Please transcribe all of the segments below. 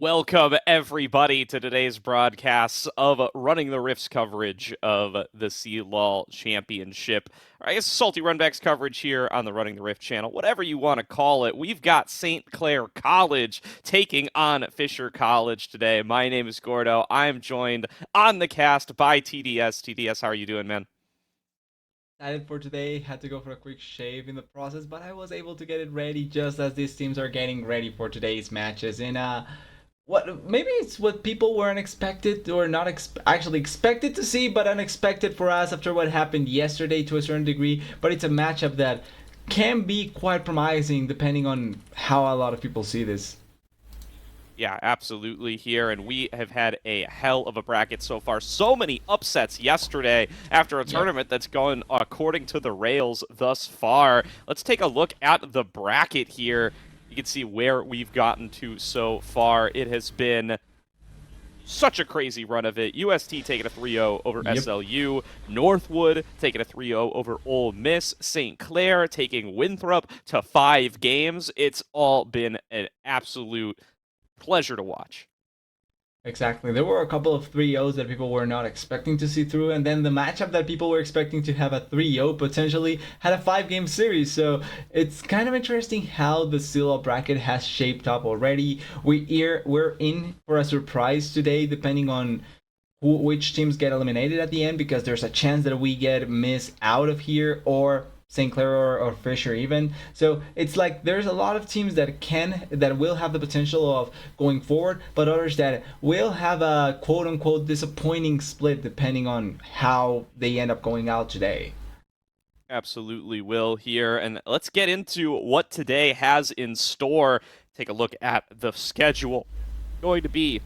Welcome, everybody, to today's broadcast of Running the Rift's coverage of the CLOL Championship. Or I guess Salty Runback's coverage here on the Running the Rift channel, whatever you want to call it. We've got St. Clair College taking on Fisher College today. My name is Gordo. I'm joined on the cast by TDS. TDS, how are you doing, man? Excited for today. Had to go for a quick shave in the process, but I was able to get it ready just as these teams are getting ready for today's matches. And what maybe it's what people weren't expected or not actually expected to see, but unexpected for us after what happened yesterday to a certain degree. But it's a matchup that can be quite promising depending on how a lot of people see this. Yeah, absolutely here, and we have had a hell of a bracket so far. So many upsets yesterday after a Yep. tournament that's gone according to the rails thus far. Let's take a look at the bracket here. You can see where we've gotten to so far. It has been such a crazy run of it. UST taking a 3-0 over Yep. SLU. Northwood taking a 3-0 over Ole Miss. St. Clair taking Winthrop to 5 games. It's all been an absolute pleasure to watch. Exactly. There were a couple of 3-0s that people were not expecting to see through, and then the matchup that people were expecting to have a 3-0 potentially had a 5-game series. So it's kind of interesting how the CLOL bracket has shaped up already. We're in for a surprise today, depending on which teams get eliminated at the end, because there's a chance that we get missed out of here or St. Clair or Fisher even. So it's like there's a lot of teams that will have the potential of going forward, but others that will have a quote unquote disappointing split depending on how they end up going out today. Absolutely will here. And let's get into what today has in store. Take a look at the schedule. Going to be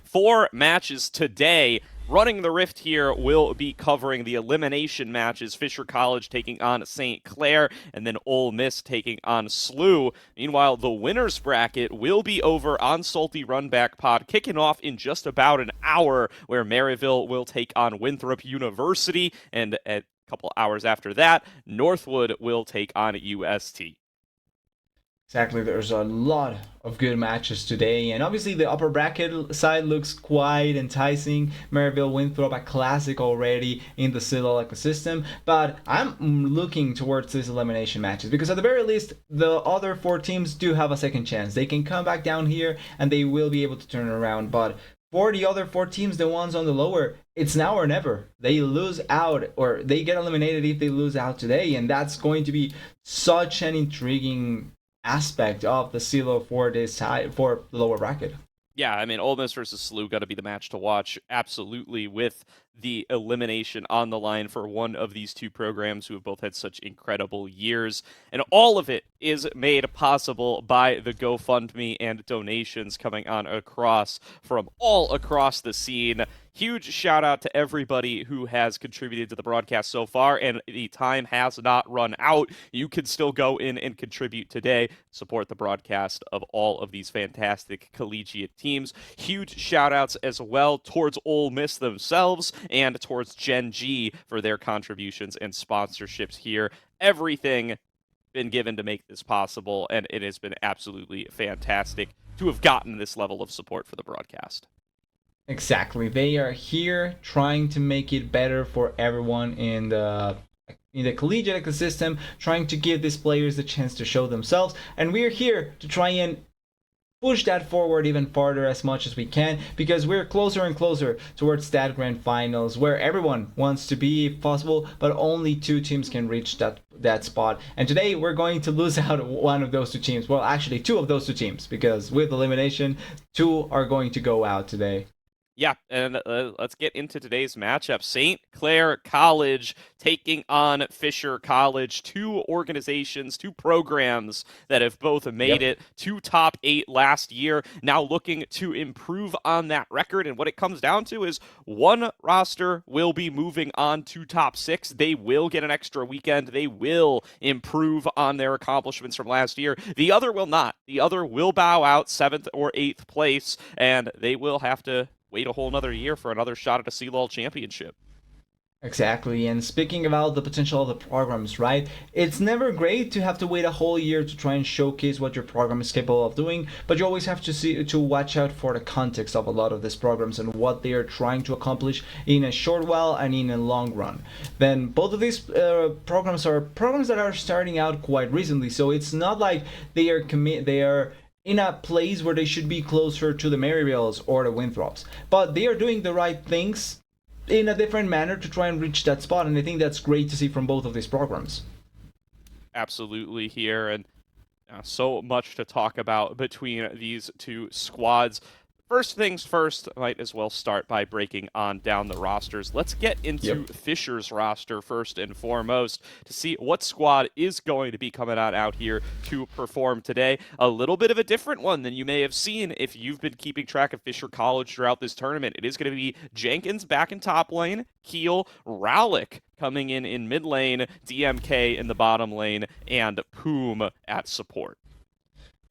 4 matches today. Running the Rift here will be covering the elimination matches. Fisher College taking on St. Clair, and then Ole Miss taking on SLU. Meanwhile, the winners bracket will be over on Salty Runback Pod, kicking off in just about an hour, where Maryville will take on Winthrop University, and at couple hours after that, Northwood will take on UST. Exactly, there's a lot of good matches today, and obviously the upper bracket side looks quite enticing. Maryville Winthrop, a classic already in the CLOL ecosystem, but I'm looking towards these elimination matches because at the very least, the other 4 teams do have a second chance. They can come back down here and they will be able to turn it around, but for the other 4 teams, the ones on the lower, it's now or never. They lose out or they get eliminated if they lose out today, and that's going to be such an intriguing aspect of the CLO for this side for the lower bracket. Yeah, I mean, Ole Miss versus SLU got to be the match to watch, absolutely, with the elimination on the line for one of these two programs who have both had such incredible years. And all of it is made possible by the GoFundMe and donations coming on across from all across the scene. Huge shout out to everybody who has contributed to the broadcast so far, and the time has not run out. You can still go in and contribute today, support the broadcast of all of these fantastic collegiate teams. Huge shout outs as well towards Ole Miss themselves and towards Gen G for their contributions and sponsorships here. Everything been given to make this possible, and it has been absolutely fantastic to have gotten this level of support for the broadcast. Exactly. They are here trying to make it better for everyone in the collegiate ecosystem, trying to give these players the chance to show themselves, and we're here to try and push that forward even farther as much as we can because we're closer and closer towards that grand finals where everyone wants to be if possible, but only 2 teams can reach that spot. And today we're going to lose out one of those 2 teams. Well, actually 2 of those 2 teams, because with elimination 2 are going to go out today. Yeah, and let's get into today's matchup. St. Clair College taking on Fisher College, 2 organizations, 2 programs that have both made Yep. it to top 8 last year, now looking to improve on that record. And what it comes down to is one roster will be moving on to top 6. They will get an extra weekend. They will improve on their accomplishments from last year. The other will not. The other will bow out 7th or 8th place, and they will have to wait a whole another year for another shot at a CLOL championship. Exactly. And speaking about the potential of the programs, right? It's never great to have to wait a whole year to try and showcase what your program is capable of doing, but you always have to watch out for the context of a lot of these programs and what they are trying to accomplish in a short while and in a long run. Then both of these programs are programs that are starting out quite recently, so it's not like they are in a place where they should be closer to the Maryvilles or the Winthrops, but they are doing the right things in a different manner to try and reach that spot, and I think that's great to see from both of these programs. Absolutely here, and so much to talk about between these two squads. First things first, might as well start by breaking on down the rosters. Let's get into Fisher's roster first and foremost to see what squad is going to be coming on out here to perform today. A little bit of a different one than you may have seen if you've been keeping track of Fisher College throughout this tournament. It is going to be Jenkins back in top lane, Keel, Rowlick coming in mid lane, DMK in the bottom lane, and Poom at support.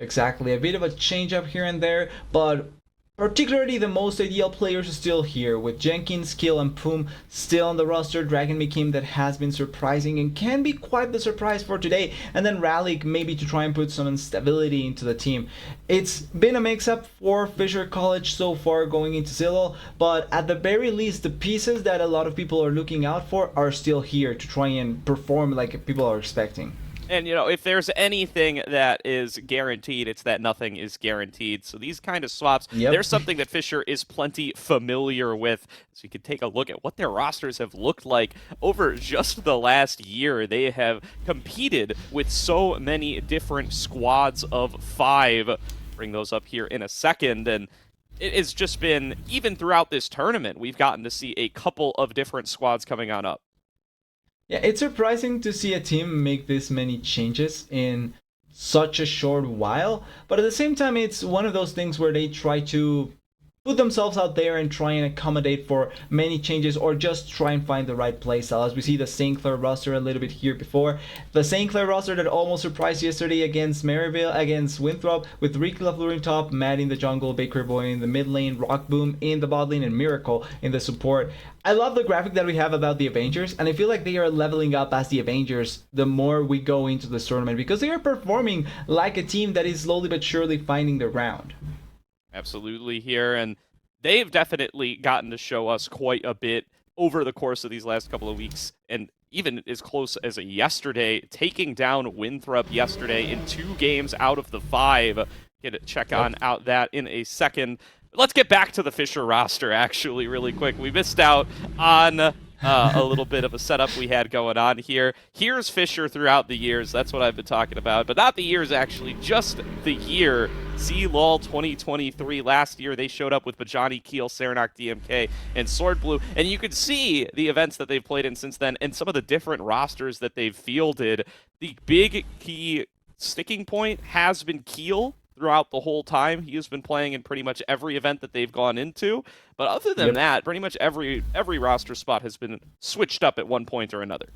Exactly, a bit of a change up here and there, but particularly the most ideal players are still here, with Jenkins, Kill, and Poom still on the roster. Dragon became that has been surprising and can be quite the surprise for today, and then Rallick maybe to try and put some instability into the team. It's been a mix-up for Fisher College so far going into CLOL, but at the very least the pieces that a lot of people are looking out for are still here to try and perform like people are expecting. And, if there's anything that is guaranteed, it's that nothing is guaranteed. So these kind of swaps, there's something that Fisher is plenty familiar with. So you can take a look at what their rosters have looked like over just the last year. They have competed with so many different squads of 5. Bring those up here in a second. And it has just been, even throughout this tournament, we've gotten to see a couple of different squads coming on up. Yeah, it's surprising to see a team make this many changes in such a short while, but at the same time, it's one of those things where they try to put themselves out there and try and accommodate for many changes or just try and find the right playstyle. As we see the St. Clair roster a little bit here before. The St. Clair roster that almost surprised yesterday against against Winthrop, with Ricky LaFleur in top, Matt in the jungle, Baker Boy in the mid lane, Rock Boom in the bot lane, and Miracle in the support. I love the graphic that we have about the Avengers, and I feel like they are leveling up as the Avengers the more we go into this tournament, because they are performing like a team that is slowly but surely finding their ground. Absolutely here, and they've definitely gotten to show us quite a bit over the course of these last couple of weeks, and even as close as yesterday, taking down Winthrop yesterday in 2 games out of the 5. Get a check on out that in a second. Let's get back to the Fisher roster, actually, really quick. We missed out on a little bit of a setup we had going on here. Here's Fisher throughout the years. That's what I've been talking about. But not the years, actually, just the year. CLOL 2023. Last year, they showed up with Bajani, Keel, Serenok, DMK, and Sword Blue. And you could see the events that they've played in since then and some of the different rosters that they've fielded. The big key sticking point has been Keel throughout the whole time. He has been playing in pretty much every event that they've gone into. But other than that, pretty much every roster spot has been switched up at one point or another.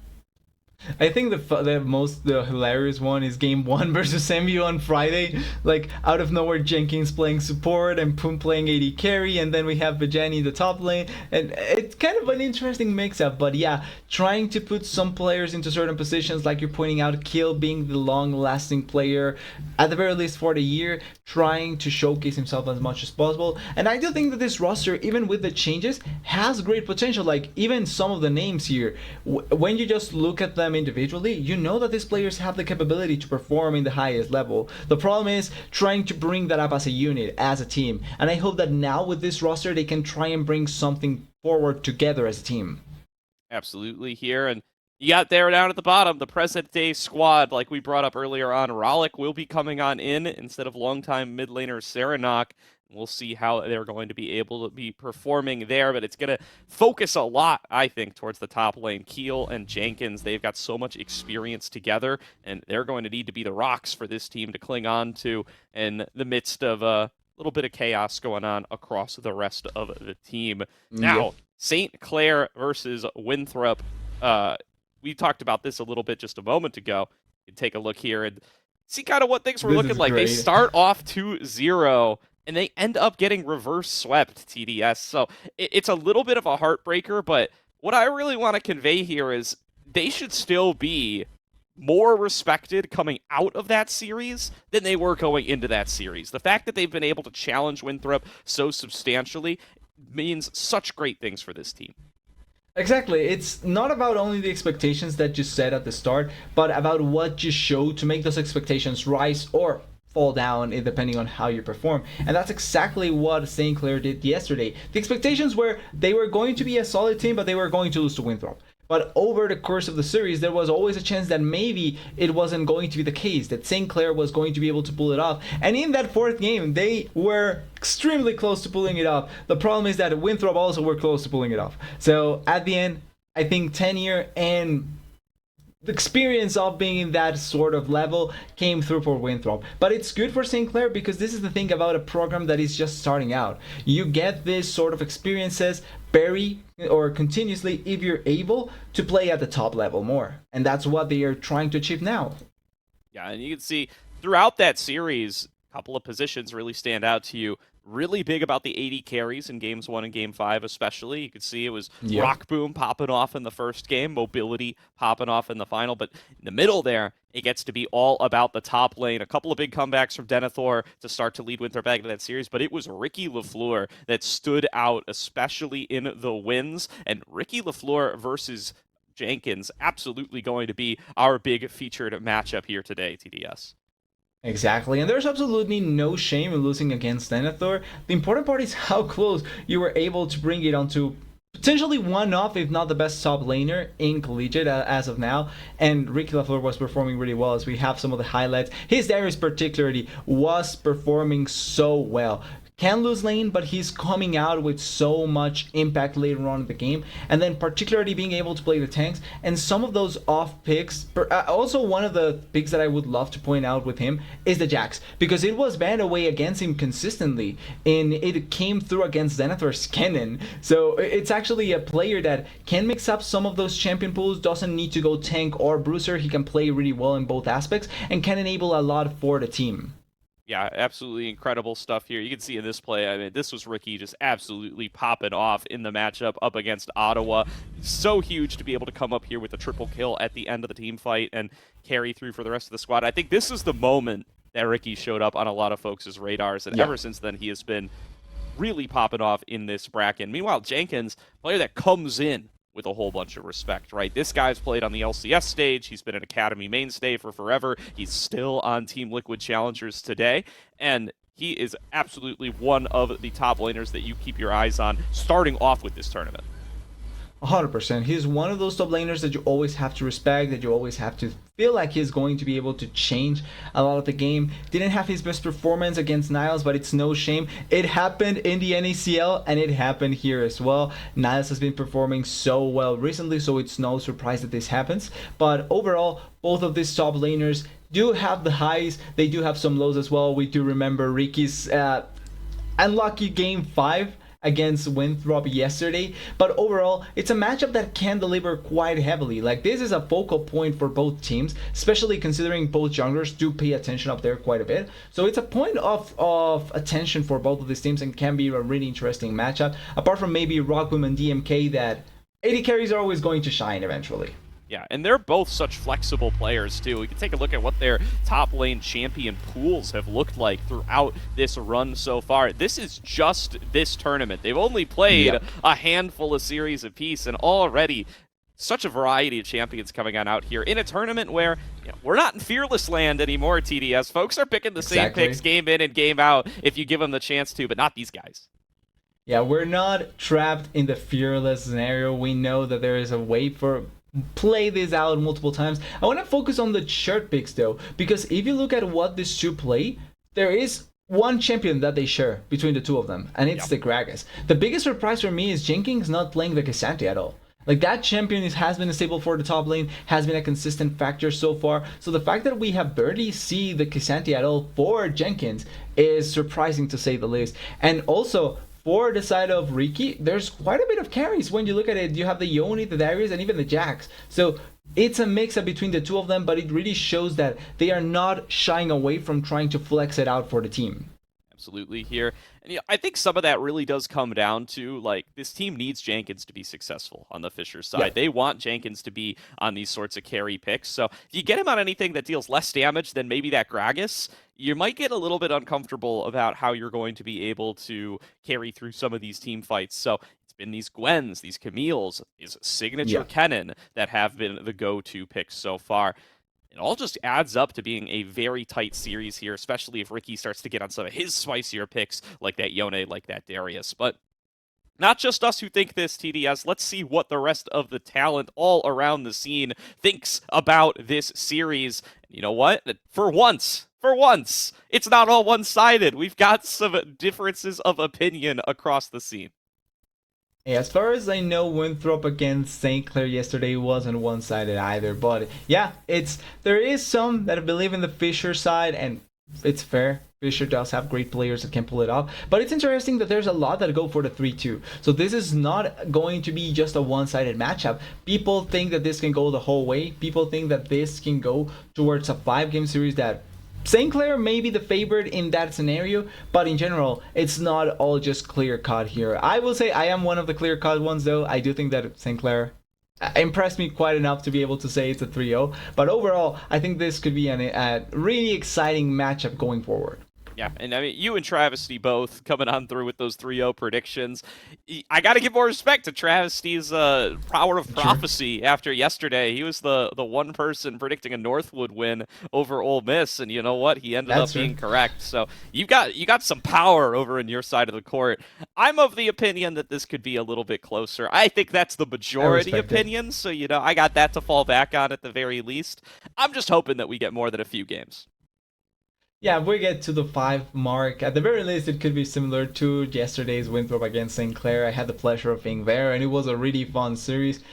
I think the hilarious one is game 1 versus MU on Friday. Like, out of nowhere, Jenkins playing support and Poom playing AD carry, and then we have Bajani in the top lane. And it's kind of an interesting mix-up, but yeah, trying to put some players into certain positions, like you're pointing out, Kill being the long-lasting player, at the very least for the year, trying to showcase himself as much as possible. And I do think that this roster, even with the changes, has great potential. Like, even some of the names here, when you just look at them individually, you know that these players have the capability to perform in the highest level. The problem is trying to bring that up as a unit, as a team. And I hope that now with this roster, they can try and bring something forward together as a team. Absolutely here. And you got there down at the bottom, the present day squad, like we brought up earlier on. Rallick will be coming on in instead of longtime mid laner Serenok. We'll see how they're going to be able to be performing there, but it's going to focus a lot, I think, towards the top lane. Keel and Jenkins, they've got so much experience together, and they're going to need to be the rocks for this team to cling on to in the midst of a little bit of chaos going on across the rest of the team. Now, St. Clair versus Winthrop. We talked about this a little bit just a moment ago. You can take a look here and see kind of what things were looking like. They start off 2-0. And they end up getting reverse swept, TDS. So it's a little bit of a heartbreaker, but what I really want to convey here is they should still be more respected coming out of that series than they were going into that series. The fact that they've been able to challenge Winthrop so substantially means such great things for this team. Exactly. It's not about only the expectations that you set at the start, but about what you show to make those expectations rise or fall down depending on how you perform. And that's exactly what St. Clair did yesterday. The expectations were they were going to be a solid team, but they were going to lose to Winthrop. But over the course of the series, there was always a chance that maybe it wasn't going to be the case, that St. Clair was going to be able to pull it off. And in that fourth game, they were extremely close to pulling it off. The problem is that Winthrop also were close to pulling it off. So at the end, I think tenure and the experience of being in that sort of level came through for Winthrop. But it's good for St. Clair because this is the thing about a program that is just starting out. You get this sort of experiences very or continuously if you're able to play at the top level more. And that's what they are trying to achieve now. Yeah, and you can see throughout that series, a couple of positions really stand out to you. Really big about the 80 carries in games 1 and game 5 especially. You could see it was Rock Boom popping off in the first game, Mobility popping off in the final, but in the middle there, it gets to be all about the top lane. A couple of big comebacks from Denethor to start to lead Winthrop back into that series, but it was Ricky LaFleur that stood out, especially in the wins, and Ricky LaFleur versus Jenkins absolutely going to be our big featured matchup here today, TDS. Exactly, and there's absolutely no shame in losing against Denethor. The important part is how close you were able to bring it onto potentially one of, if not the best top laner in Collegiate as of now. And Ricky LaFleur was performing really well as we have some of the highlights. His Darius particularly was performing so well. Can lose lane, but he's coming out with so much impact later on in the game, and then particularly being able to play the tanks and some of those off picks. Also, one of the picks that I would love to point out with him is the Jax, because it was banned away against him consistently, and it came through against Denethor's Kennen. So it's actually a player that can mix up some of those champion pools, doesn't need to go tank or bruiser. He can play really well in both aspects and can enable a lot for the team. Yeah, absolutely incredible stuff here. You can see in this play, I mean, this was Ricky just absolutely popping off in the matchup up against Ottawa. So huge to be able to come up here with a triple kill at the end of the team fight and carry through for the rest of the squad. I think this is the moment that Ricky showed up on a lot of folks' radars, and ever since then he has been really popping off in this bracket. Meanwhile, Jenkins, player that comes in with a whole bunch of respect, right? This guy's played on the LCS stage. He's been an Academy mainstay for forever. He's still on Team Liquid Challengers today, and he is absolutely one of the top laners that you keep your eyes on starting off with this tournament. 100%. He's one of those top laners that you always have to respect, that you always have to feel like he's going to be able to change a lot of the game. Didn't have his best performance against Niles, but it's no shame. It happened in the NACL, and it happened here as well. Niles has been performing so well recently, so it's no surprise that this happens. But overall, both of these top laners do have the highs. They do have some lows as well. We do remember Ricky's unlucky game 5 against Winthrop yesterday, but overall it's a matchup that can deliver quite heavily. Like, this is a focal point for both teams, especially considering both junglers do pay attention up there quite a bit. So it's a point of attention for both of these teams and can be a really interesting matchup, apart from maybe Rockboom and DMK, that 80 carries are always going to shine eventually. Yeah, and they're both such flexible players, too. We can take a look at what their top lane champion pools have looked like throughout this run so far. This is just this tournament. They've only played a handful of series apiece, and already such a variety of champions coming on out here in a tournament where we're not in Fearless land anymore, TDS. Folks are picking the same picks game in and game out if you give them the chance to, but not these guys. Yeah, we're not trapped in the Fearless scenario. We know that there is a way for play this out multiple times. I want to focus on the shirt picks though, because if you look at what these two play, there is one champion that they share between the two of them, and it's the Gragas. The biggest surprise for me is Jenkins not playing the K'Sante at all. Like, that champion has been stable for the top lane, has been a consistent factor so far. So the fact that we have barely see the K'Sante at all for Jenkins is surprising to say the least. And also, for the side of Ricky, there's quite a bit of carries when you look at it. You have the Yoni, the Darius, and even the Jax. So it's a mix-up between the two of them, but it really shows that they are not shying away from trying to flex it out for the team. Absolutely here. And I think some of that really does come down to like this team needs Jenkins to be successful on the Fisher Yeah. side. They want Jenkins to be on these sorts of carry picks. So if you get him on anything that deals less damage than maybe that Gragas, you might get a little bit uncomfortable about how you're going to be able to carry through some of these team fights. So it's been these Gwens, these Camille's, these signature Yeah. Kennen that have been the go-to picks so far. It all just adds up to being a very tight series here, especially if Ricky starts to get on some of his spicier picks, like that Yone, like that Darius. But not just us who think this, TDS. Let's see what the rest of the talent all around the scene thinks about this series. You know what? For once, it's not all one-sided. We've got some differences of opinion across the scene. Yeah, as far as I know, Winthrop against St. Clair yesterday wasn't one-sided either. But yeah, there is some that believe in the Fisher side, and it's fair. Fisher does have great players that can pull it off. But it's interesting that there's a lot that go for the 3-2. So this is not going to be just a one-sided matchup. People think that this can go the whole way. People think that this can go towards a 5-game series that St. Clair may be the favorite in that scenario, but in general, it's not all just clear cut here. I will say I am one of the clear cut ones, though. I do think that St. Clair impressed me quite enough to be able to say it's a 3-0. But overall, I think this could be a really exciting matchup going forward. Yeah, and I mean, you and Travesty both coming on through with those 3-0 predictions. I got to give more respect to Travesty's power of prophecy after yesterday. He was the one person predicting a Northwood win over Ole Miss, and you know what? He ended up being correct. So you got some power over in your side of the court. I'm of the opinion that this could be a little bit closer. I think that's the majority opinion, so I got that to fall back on at the very least. I'm just hoping that we get more than a few games. Yeah, if we get to the 5 mark, at the very least, it could be similar to yesterday's Winthrop against St. Clair. I had the pleasure of being there, and it was a really fun series.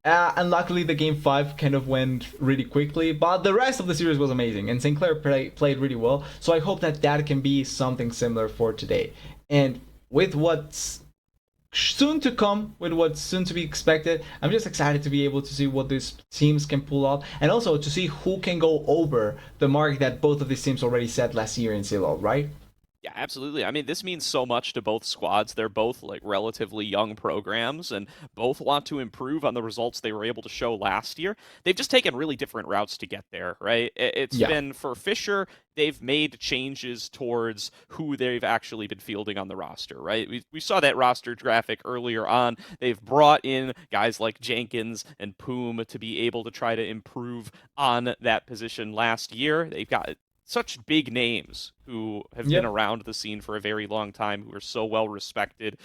And luckily, the game 5 kind of went really quickly, but the rest of the series was amazing, and St. Clair played really well. So I hope that that can be something similar for today. And with what's soon to come, with what's soon to be expected, I'm just excited to be able to see what these teams can pull off, and also to see who can go over the mark that both of these teams already set last year in CLOL, right? Yeah, absolutely. I mean, this means so much to both squads. They're both like relatively young programs and both want to improve on the results they were able to show last year. They've just taken really different routes to get there, right? It's been for Fisher, they've made changes towards who they've actually been fielding on the roster, right? We saw that roster graphic earlier on. They've brought in guys like Jenkins and Poom to be able to try to improve on that position last year. They've got such big names who have been around the scene for a very long time, who are so well respected,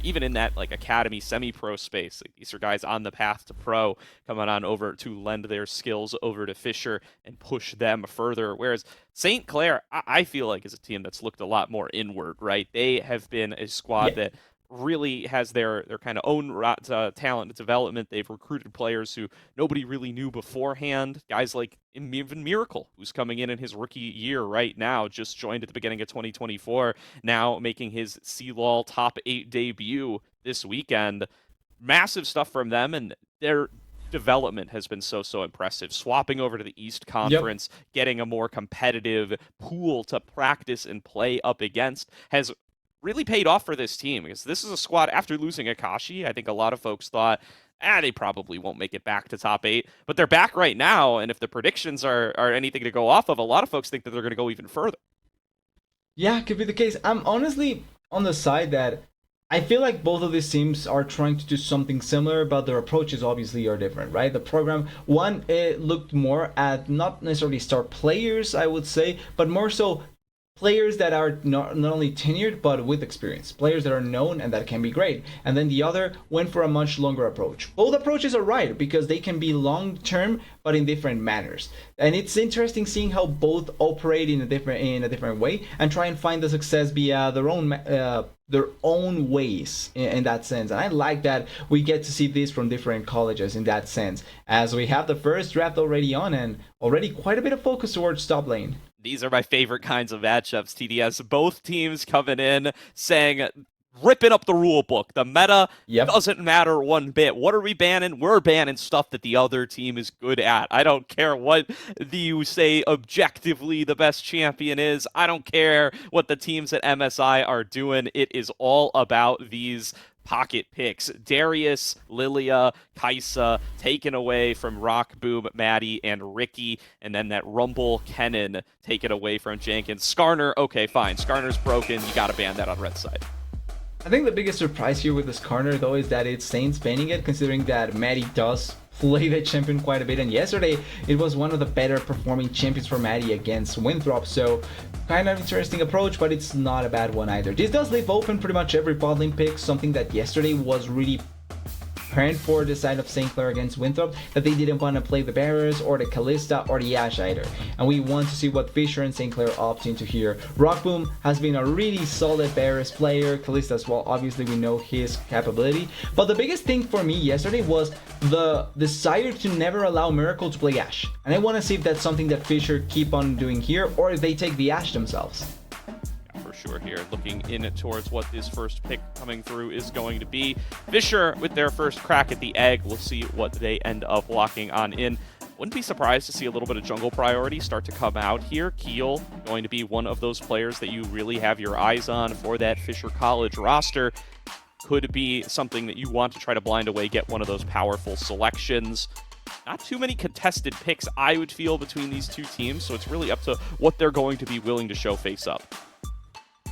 even in that like academy semi-pro space. Like, these are guys on the path to pro coming on over to lend their skills over to Fisher and push them further. Whereas St. Clair, I feel like, is a team that's looked a lot more inward, right? They have been a squad that really has their kind of own talent development. They've recruited players who nobody really knew beforehand. Guys like even Miracle, who's coming in his rookie year right now, just joined at the beginning of 2024, now making his CLOL top 8 debut this weekend. Massive stuff from them, and their development has been so impressive. Swapping over to the East Conference, getting a more competitive pool to practice and play up against has really paid off for this team, because this is a squad after losing Akashi. I think a lot of folks thought, they probably won't make it back to top 8, but they're back right now, and if the predictions are anything to go off of, a lot of folks think that they're going to go even further. Yeah, could be the case. I'm honestly on the side that I feel like both of these teams are trying to do something similar, but their approaches obviously are different, right? The program, one, it looked more at not necessarily star players, I would say, but more so players that are not only tenured but with experience, players that are known and that can be great. And then the other went for a much longer approach. Both approaches are right because they can be long term but in different manners. And it's interesting seeing how both operate in a different way and try and find the success via their own ways in that sense. And I like that we get to see this from different colleges in that sense, as we have the first draft already on and already quite a bit of focus towards top lane. These are my favorite kinds of matchups, TDS. Both teams coming in saying ripping up the rule book. The meta Yep. doesn't matter one bit. What are we banning? We're banning stuff that the other team is good at. I don't care what you say objectively the best champion is. I don't care what the teams at MSI are doing. It is all about these pocket picks. Darius, Lilia, Kaisa taken away from Rock, Boom, Maddie, and Ricky, and then that Rumble Kennen taken away from Jenkins. Skarner, okay, fine. Skarner's broken. You gotta ban that on red side. I think the biggest surprise here with this Skarner, though, is that it's Saints banning it, considering that Maddie does play the champion quite a bit, and yesterday it was one of the better performing champions for Maddie against Winthrop, so kind of interesting approach, but it's not a bad one either. This does leave open pretty much every bot lane pick, something that yesterday was really apparent for the side of St. Clair against Winthrop, that they didn't want to play the Barriers or the Kalista or the Ashe either. And we want to see what Fisher and St. Clair opt into here. Rockboom has been a really solid Barriers player, Kalista as well, obviously we know his capability. But the biggest thing for me yesterday was the desire to never allow Miracle to play Ashe. And I want to see if that's something that Fisher keep on doing here, or if they take the Ashe themselves. Sure here, looking in towards what this first pick coming through is going to be. Fisher with their first crack at the egg. We'll see what they end up locking on in. Wouldn't be surprised to see a little bit of jungle priority start to come out here. Keel going to be one of those players that you really have your eyes on for that Fisher College roster. Could be something that you want to try to blind away, get one of those powerful selections. Not too many contested picks, I would feel, between these two teams, so it's really up to what they're going to be willing to show face up.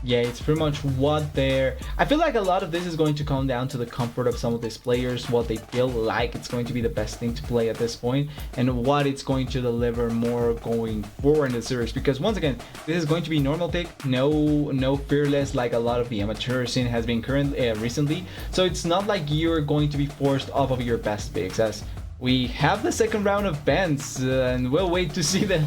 Yeah, it's pretty much what they're... I feel like a lot of this is going to come down to the comfort of some of these players, what they feel like it's going to be the best thing to play at this point, and what it's going to deliver more going forward in the series. Because once again, this is going to be normal pick, no fearless like a lot of the amateur scene has been recently. So it's not like you're going to be forced off of your best picks, as we have the second round of bans, and we'll wait to see the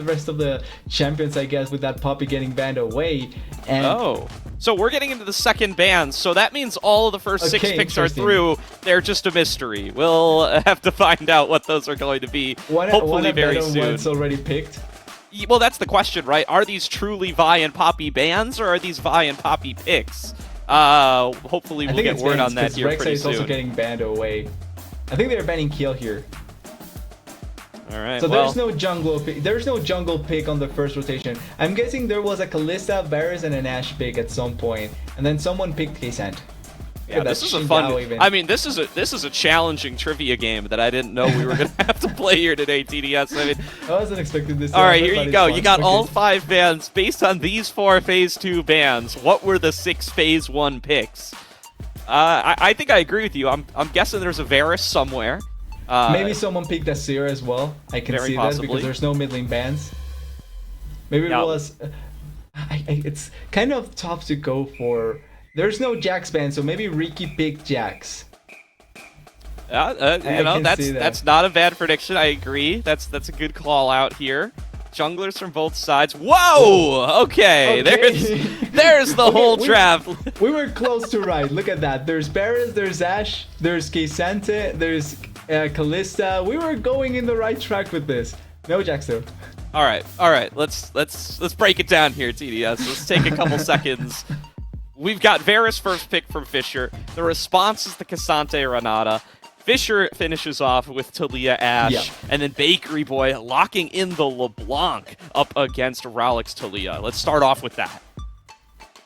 rest of the champions, I guess, with that Poppy getting banned away. And so we're getting into the second ban, so that means all of the first six picks are through. They're just a mystery. We'll have to find out what those are going to be, hopefully very soon. One's already picked. Well, that's the question, right? Are these truly Vi and Poppy bans, or are these Vi and Poppy picks? Hopefully we'll get word on that here pretty soon. Rek'Sai is also getting banned away. I think they're banning Keel here. All right. So there's no jungle pick on the first rotation. I'm guessing there was a Kalista, Varus, and an Ashe pick at some point, and then someone picked Kaycent. Yeah, this is a fun. I mean, this is a challenging trivia game that I didn't know we were gonna have to play here today, TDS. I mean, I wasn't expecting this. All right, here you go. You got all 5 bans based on these 4 Phase 2 bans. What were the 6 Phase 1 picks? I think I agree with you. I'm guessing there's a Varus somewhere. Maybe someone picked a Seer as well. I can see that because there's no mid lane bans. Maybe it was... it's kind of tough to go for... There's no Jax ban, so maybe Ricky picked Jax. That's not a bad prediction. I agree. That's a good call out here. Junglers from both sides. Whoa! Okay. There's the whole trap. We were close to right. Look at that. There's Barris, there's Ashe, there's Kaycent, there's Kalista. We were going in the right track with this. No Jax though. All right. Let's break it down here, TDS. Let's take a couple seconds. We've got Varus first pick from Fisher. The response is the K'Sante Renata. Fisher finishes off with Talia Ashe, and then Bakery Boy locking in the LeBlanc up against Ralix Talia. Let's start off with that.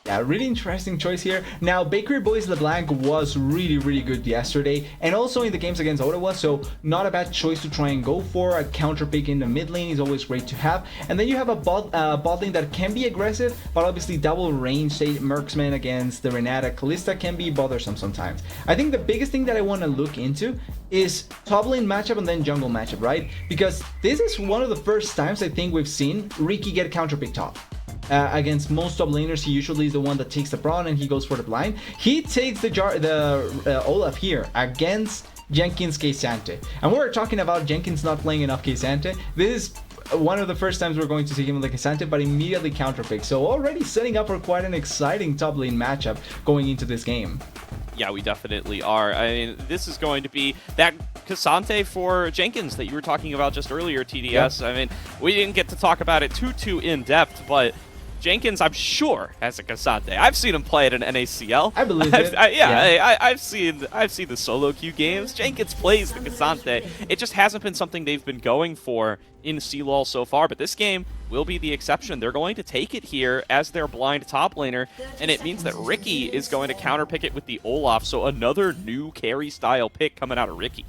Yeah, really interesting choice here. Now, Bakery Boys LeBlanc was really good yesterday, and also in the games against Ottawa, so not a bad choice to try and go for. A counter pick in the mid lane is always great to have. And then you have a bot lane that can be aggressive, but obviously double range, say Merksman against the Renata Kalista can be bothersome sometimes. I think the biggest thing that I want to look into is top lane matchup and then jungle matchup, right? Because this is one of the first times I think we've seen Ricky get counter pick top. Against most top laners, he usually is the one that takes the brawn and he goes for the blind. He takes the Olaf here against Jenkins Kaycent. And we're talking about Jenkins not playing enough Kaycent. This is one of the first times we're going to see him like Kaycent, but immediately counterpick. So already setting up for quite an exciting top lane matchup going into this game. Yeah, we definitely are. I mean, this is going to be that K'Sante for Jenkins that you were talking about just earlier, TDS. Yep. I mean, we didn't get to talk about it too in depth, but Jenkins, I'm sure, has a Cassante. I've seen him play at an NACL. I believe it. I've seen the solo queue games. Jenkins plays the Cassante. It just hasn't been something they've been going for in CLOL so far, but this game will be the exception. They're going to take it here as their blind top laner, and it means that Ricky is going to counterpick it with the Olaf, so another new carry-style pick coming out of Ricky.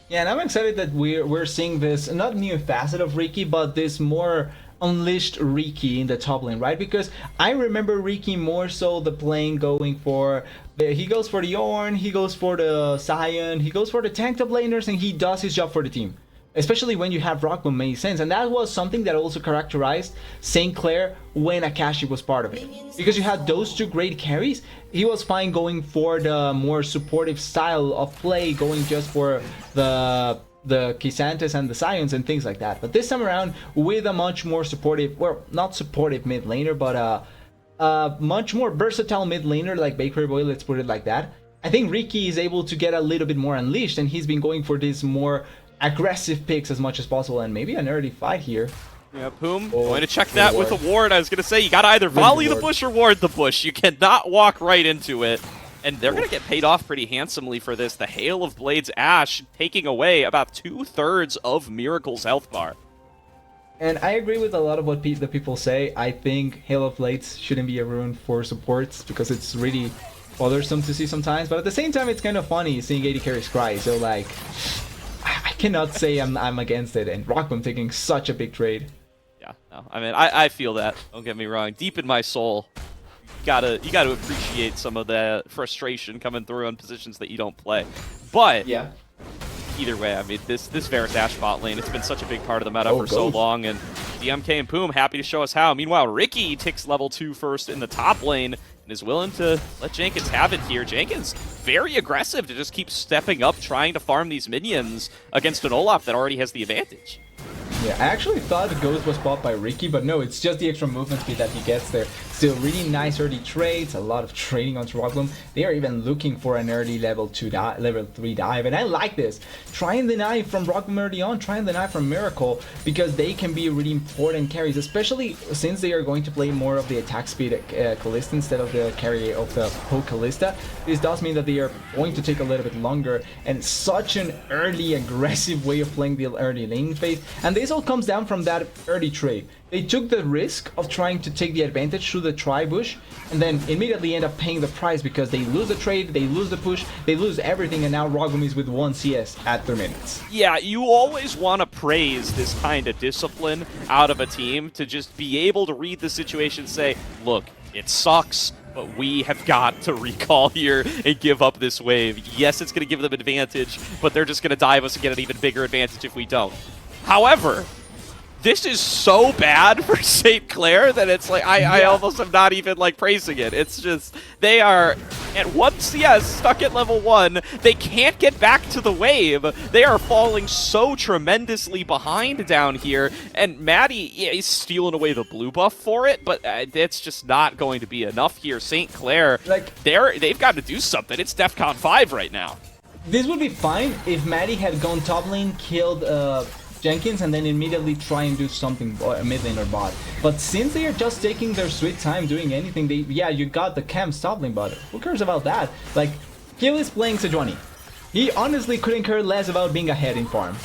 Yeah, and I'm excited that we're seeing this, not new facet of Ricky, but this more unleashed Ricky in the top lane, right? Because I remember Ricky more so the playing going for, he goes for the Ornn, he goes for the Sion, he goes for the tank top laners, and he does his job for the team. Especially when you have Rockman many sense, and that was something that also characterized St. Clair when Akashi was part of it. Because you had those two great carries, he was fine going for the more supportive style of play, going just for the Kisantes and the Scions and things like that. But this time around, with a much more supportive, well, not supportive mid laner, but a much more versatile mid laner like Bakery Boy, let's put it like that. I think Ricky is able to get a little bit more unleashed, and he's been going for these more aggressive picks as much as possible, and maybe an early fight here. Yeah, Poom, going to check that with a ward. I was going to say, you got to either volley the bush or ward the bush. You cannot walk right into it. And they're going to get paid off pretty handsomely for this. The Hail of Blades Ash taking away about 2/3 of Miracle's health bar. And I agree with a lot of what the people say. I think Hail of Blades shouldn't be a rune for supports because it's really bothersome to see sometimes. But at the same time, it's kind of funny seeing AD carries cry. So, like, I cannot say I'm against it. And Rockman taking such a big trade. Yeah, no, I mean, I feel that. Don't get me wrong. Deep in my soul, you gotta appreciate some of the frustration coming through on positions that you don't play. But yeah, either way, I mean, this Varus Ashe bot lane, it's been such a big part of the meta for so long, and DMK and Poom happy to show us how. Meanwhile, Ricky takes level 2 first in the top lane and is willing to let Jenkins have it here. Jenkins very aggressive to just keep stepping up, trying to farm these minions against an Olaf that already has the advantage. Yeah, I actually thought the Ghost was bought by Ricky, but no, it's just the extra movement speed that he gets there. Still really nice early trades, a lot of trading onto Rockman. They are even looking for an early level 3 dive, and I like this. Try and deny from Rockman early on, try and deny from Miracle, because they can be really important carries, especially since they are going to play more of the attack speed Kalista instead of the carry of the poke Kalista. This does mean that they are going to take a little bit longer, and such an early aggressive way of playing the early laning phase. And this all comes down from that early trade. They took the risk of trying to take the advantage through the tri-bush, and then immediately end up paying the price because they lose the trade, they lose the push, they lose everything, and now Rogum is with 1 CS at 3 minutes. Yeah, you always want to praise this kind of discipline out of a team, to just be able to read the situation and say, look, it sucks, but we have got to recall here and give up this wave. Yes, it's going to give them advantage, but they're just going to dive us and get an even bigger advantage if we don't. However, this is so bad for St. Clair that it's like, I almost am not even like praising it. It's just, they are at 1 CS, stuck at level 1. They can't get back to the wave. They are falling so tremendously behind down here. And Maddie is stealing away the blue buff for it, but it's just not going to be enough here. St. Clair, like, they've got to do something. It's DEFCON 5 right now. This would be fine if Maddie had gone top lane, killed Jenkins, and then immediately try and do something mid lane or bot. But since they are just taking their sweet time doing anything, yeah, you got the camp top lane bot. Who cares about that? Like, Kill is playing Sejuani. He honestly couldn't care less about being ahead in farm.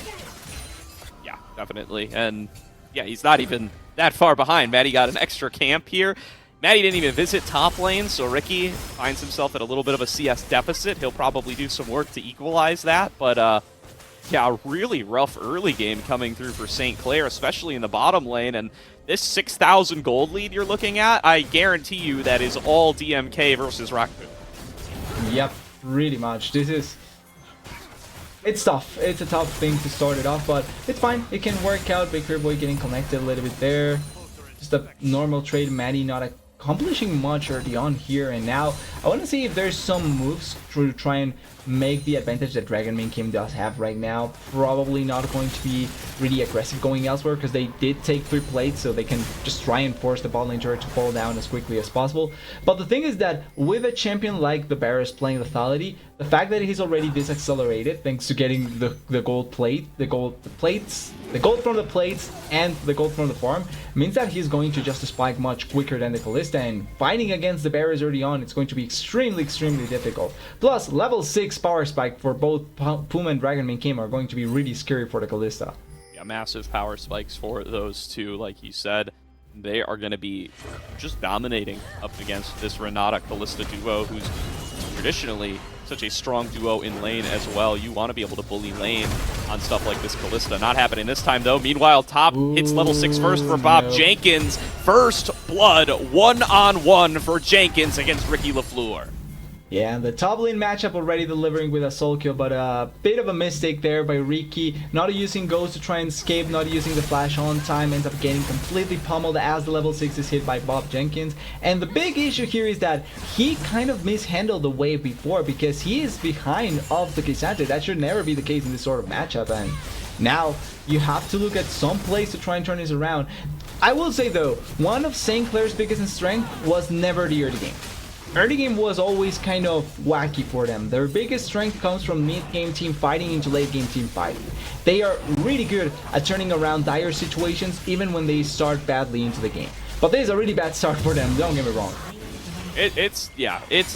Yeah, definitely. And yeah, he's not even that far behind. Maddie got an extra camp here. Maddie didn't even visit top lane, so Ricky finds himself at a little bit of a CS deficit. He'll probably do some work to equalize that, but yeah, a really rough early game coming through for St. Clair, especially in the bottom lane, and this 6,000 gold lead you're looking at, I guarantee you that is all DMK versus Rakbu. Yep, pretty much. It's tough. It's a tough thing to start it off, but it's fine. It can work out. Baker Boy getting connected a little bit there. Just a normal trade. Maddie not accomplishing much early on here and now. I want to see if there's some moves to try and make the advantage that Dragon Main Kim does have right now. Probably not going to be really aggressive going elsewhere because they did take 3 plates, so they can just try and force the bot lane turret to fall down as quickly as possible. But the thing is that with a champion like the Varus playing lethality, the fact that he's already this accelerated thanks to getting the gold plate, the gold from the plates and the gold from the farm means that he's going to just spike much quicker than the Kalista, and fighting against the barriers early on, it's going to be extremely difficult. Plus, level 6 power spike for both Puma and Dragonman Kim are going to be really scary for the Kalista. Yeah, massive power spikes for those two, like you said. They are going to be just dominating up against this Renata Kalista duo, who's traditionally such a strong duo in lane as well. You want to be able to bully lane on stuff like this Kalista. Not happening this time, though. Meanwhile, top hits level 6 first for Bob Jenkins. First blood, 1-on-1 for Jenkins against Ricky LaFleur. Yeah, the top lane matchup already delivering with a soul kill, but a bit of a mistake there by Ricky. Not using Ghost to try and escape, not using the flash on time, ends up getting completely pummeled as the level 6 is hit by Bob Jenkins. And the big issue here is that he kind of mishandled the wave before because he is behind of the Cassandra. That should never be the case in this sort of matchup, and now you have to look at some plays to try and turn this around. I will say though, one of St. Clair's biggest strength was never the early game. Early game was always kind of wacky for them. Their biggest strength comes from mid-game team fighting into late-game team fighting. They are really good at turning around dire situations even when they start badly into the game. But this is a really bad start for them, don't get me wrong. It's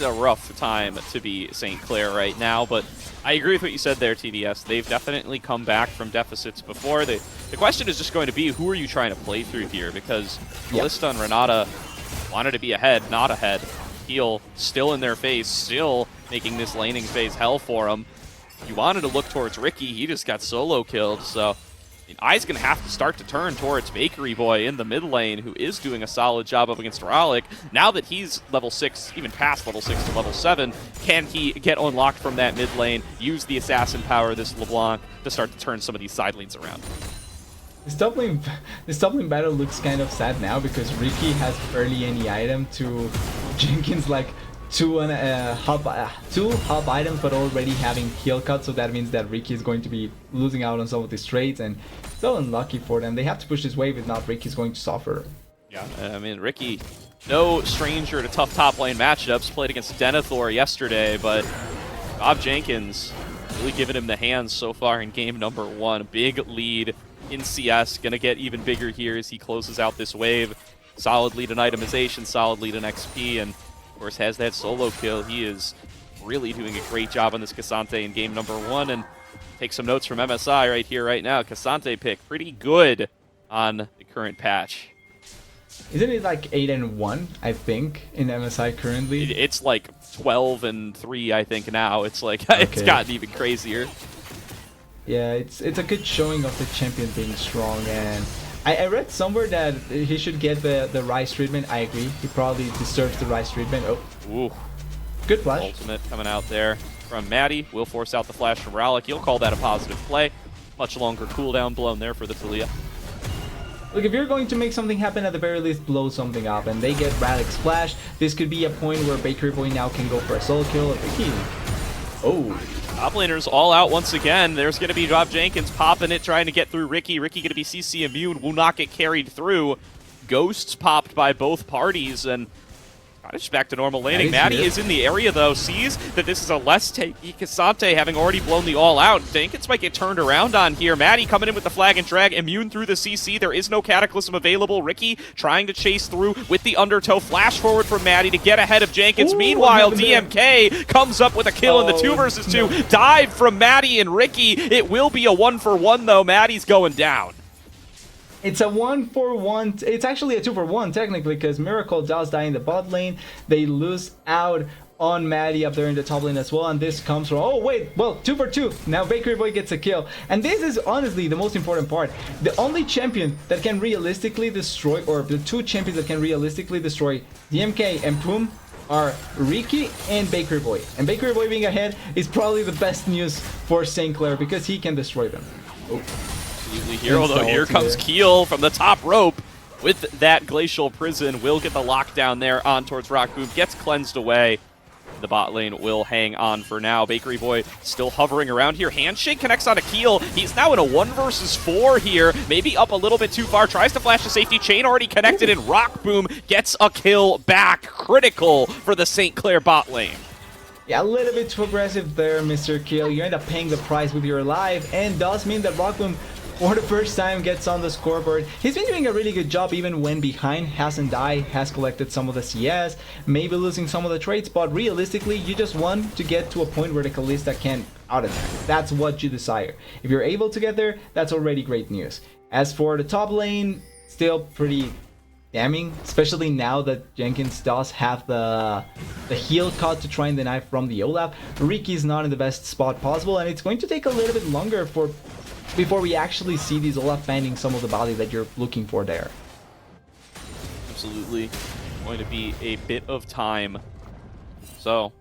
a rough time to be St. Clair right now, but I agree with what you said there, TDS. They've definitely come back from deficits before. The question is just going to be, who are you trying to play through here? Because Kalista and Renata wanted to be ahead, not ahead. Heal still in their face, still making this laning phase hell for him. You wanted to look towards Ricky, he just got solo killed, so Eye's going to have to start to turn towards Bakery Boy in the mid lane, who is doing a solid job up against Ralik. Now that he's level 6, even past level 6 to level 7, can he get unlocked from that mid lane, use the assassin power, this LeBlanc, to start to turn some of these side lanes around? This top lane battle looks kind of sad now because Ricky has barely any item to Jenkins, like two hub items, but already having heal cut, so that means that Ricky is going to be losing out on some of these trades, and so unlucky for them. They have to push this wave, if not Ricky's going to suffer. Yeah, I mean, Ricky, no stranger to tough top lane matchups, played against Denethor yesterday, but Bob Jenkins really giving him the hands so far in game number 1. Big lead in CS, gonna get even bigger here as he closes out this wave. Solid lead in itemization, solid lead in XP, and of course has that solo kill. He is really doing a great job on this Cassante in game number 1, and take some notes from MSI right here, right now. Cassante pick, pretty good on the current patch. Isn't it like 8-1, I think, in MSI currently? It's like 12-3, I think now. It's like, it's gotten even crazier. Yeah, it's a good showing of the champion being strong, and I read somewhere that he should get the Rice treatment. I agree. He probably deserves the Rice treatment. Oh. Ooh. Good flash. Ultimate coming out there from Maddie. Will force out the flash from Ralik. You'll call that a positive play. Much longer cooldown blown there for the Talia. Look, if you're going to make something happen, at the very least blow something up, and they get Ralik's flash. This could be a point where Bakery Boy now can go for a solo kill. Oh. Top laners all out once again. There's going to be Bob Jenkins popping it, trying to get through Ricky. Ricky going to be CC immune, will not get carried through. Ghosts popped by both parties, and just back to normal laning. Maddie is in the area, though, sees that this is a less tanky Cassante, having already blown the all out. Jenkins might get turned around on here. Maddie coming in with the flag and drag, immune through the CC. There is no Cataclysm available. Ricky trying to chase through with the undertow. Flash forward from Maddie to get ahead of Jenkins. Ooh, meanwhile, DMK comes up with a kill in the 2 versus 2. Dive from Maddie and Ricky. It will be a 1-for-1, though. Maddie's going down. It's a 1-for-1. It's actually a 2-for-1 technically, because Miracle does die in the bot lane. They lose out on Maddie up there in the top lane as well, and this comes from, oh wait, well, 2-for-2. Now Bakery Boy gets a kill, and this is honestly the most important part. The only champion that can realistically destroy, or the 2 champions that can realistically destroy DMK and Poom, are Ricky and Bakery Boy. And Bakery Boy being ahead is probably the best news for St. Clair, because he can destroy them. Oh. Here, although here comes Keel from the top rope with that Glacial Prison. Will get the lockdown there on towards Rock Boom. Gets cleansed away. The bot lane will hang on for now. Bakery Boy still hovering around here. Handshake connects on a Keel. He's now in a 1 versus 4 here. Maybe up a little bit too far. Tries to flash to safety. Chain already connected, and Rock Boom gets a kill back. Critical for the St. Clair bot lane. Yeah, a little bit too aggressive there, Mr. Kill. You end up paying the price with your life, and does mean that Rockboom, for the first time, gets on the scoreboard. He's been doing a really good job even when behind, hasn't died, has collected some of the CS, maybe losing some of the traits, but realistically, you just want to get to a point where the Kalista can out-attack. That's what you desire. If you're able to get there, that's already great news. As for the top lane, still pretty damning, especially now that Jenkins does have the heal cut to try and deny from the Olaf. Ricky's not in the best spot possible, and it's going to take a little bit longer before we actually see these Olaf finding some of the value that you're looking for there. Absolutely. Going to be a bit of time. So,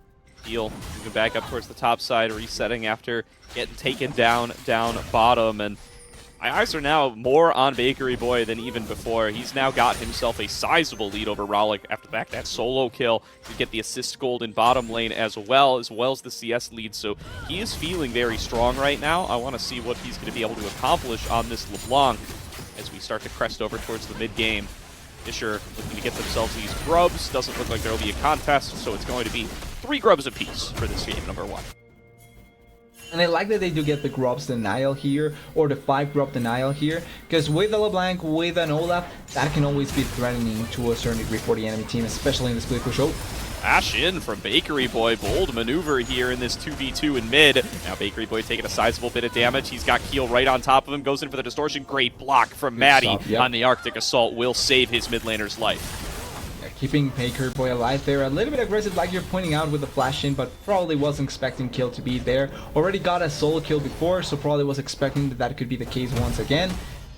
heal moving back up towards the top side, resetting after getting taken down bottom, and my eyes are now more on Bakery Boy than even before. He's now got himself a sizable lead over Rolick after the fact that solo kill to get the assist gold in bottom lane as well as the CS lead. So he is feeling very strong right now. I want to see what he's going to be able to accomplish on this LeBlanc as we start to crest over towards the mid game. Fisher looking to get themselves these grubs. Doesn't look like there will be a contest, so it's going to be 3 grubs apiece for this game number 1. And I like that they do get the grubs denial here, or the 5 grub denial here, because with a LeBlanc, with an Olaf, that can always be threatening to a certain degree for the enemy team, especially in the split push. Oh, Ash in from Bakery Boy. Bold maneuver here in this 2v2 in mid. Now Bakery Boy taking a sizable bit of damage. He's got Keel right on top of him. Goes in for the distortion. Great block from Maddie on the Arctic Assault. Will save his mid laner's life. Keeping Baker Boy alive there. A little bit aggressive like you're pointing out with the flash in, but probably wasn't expecting Kill to be there. Already got a solo kill before, so probably was expecting that could be the case once again.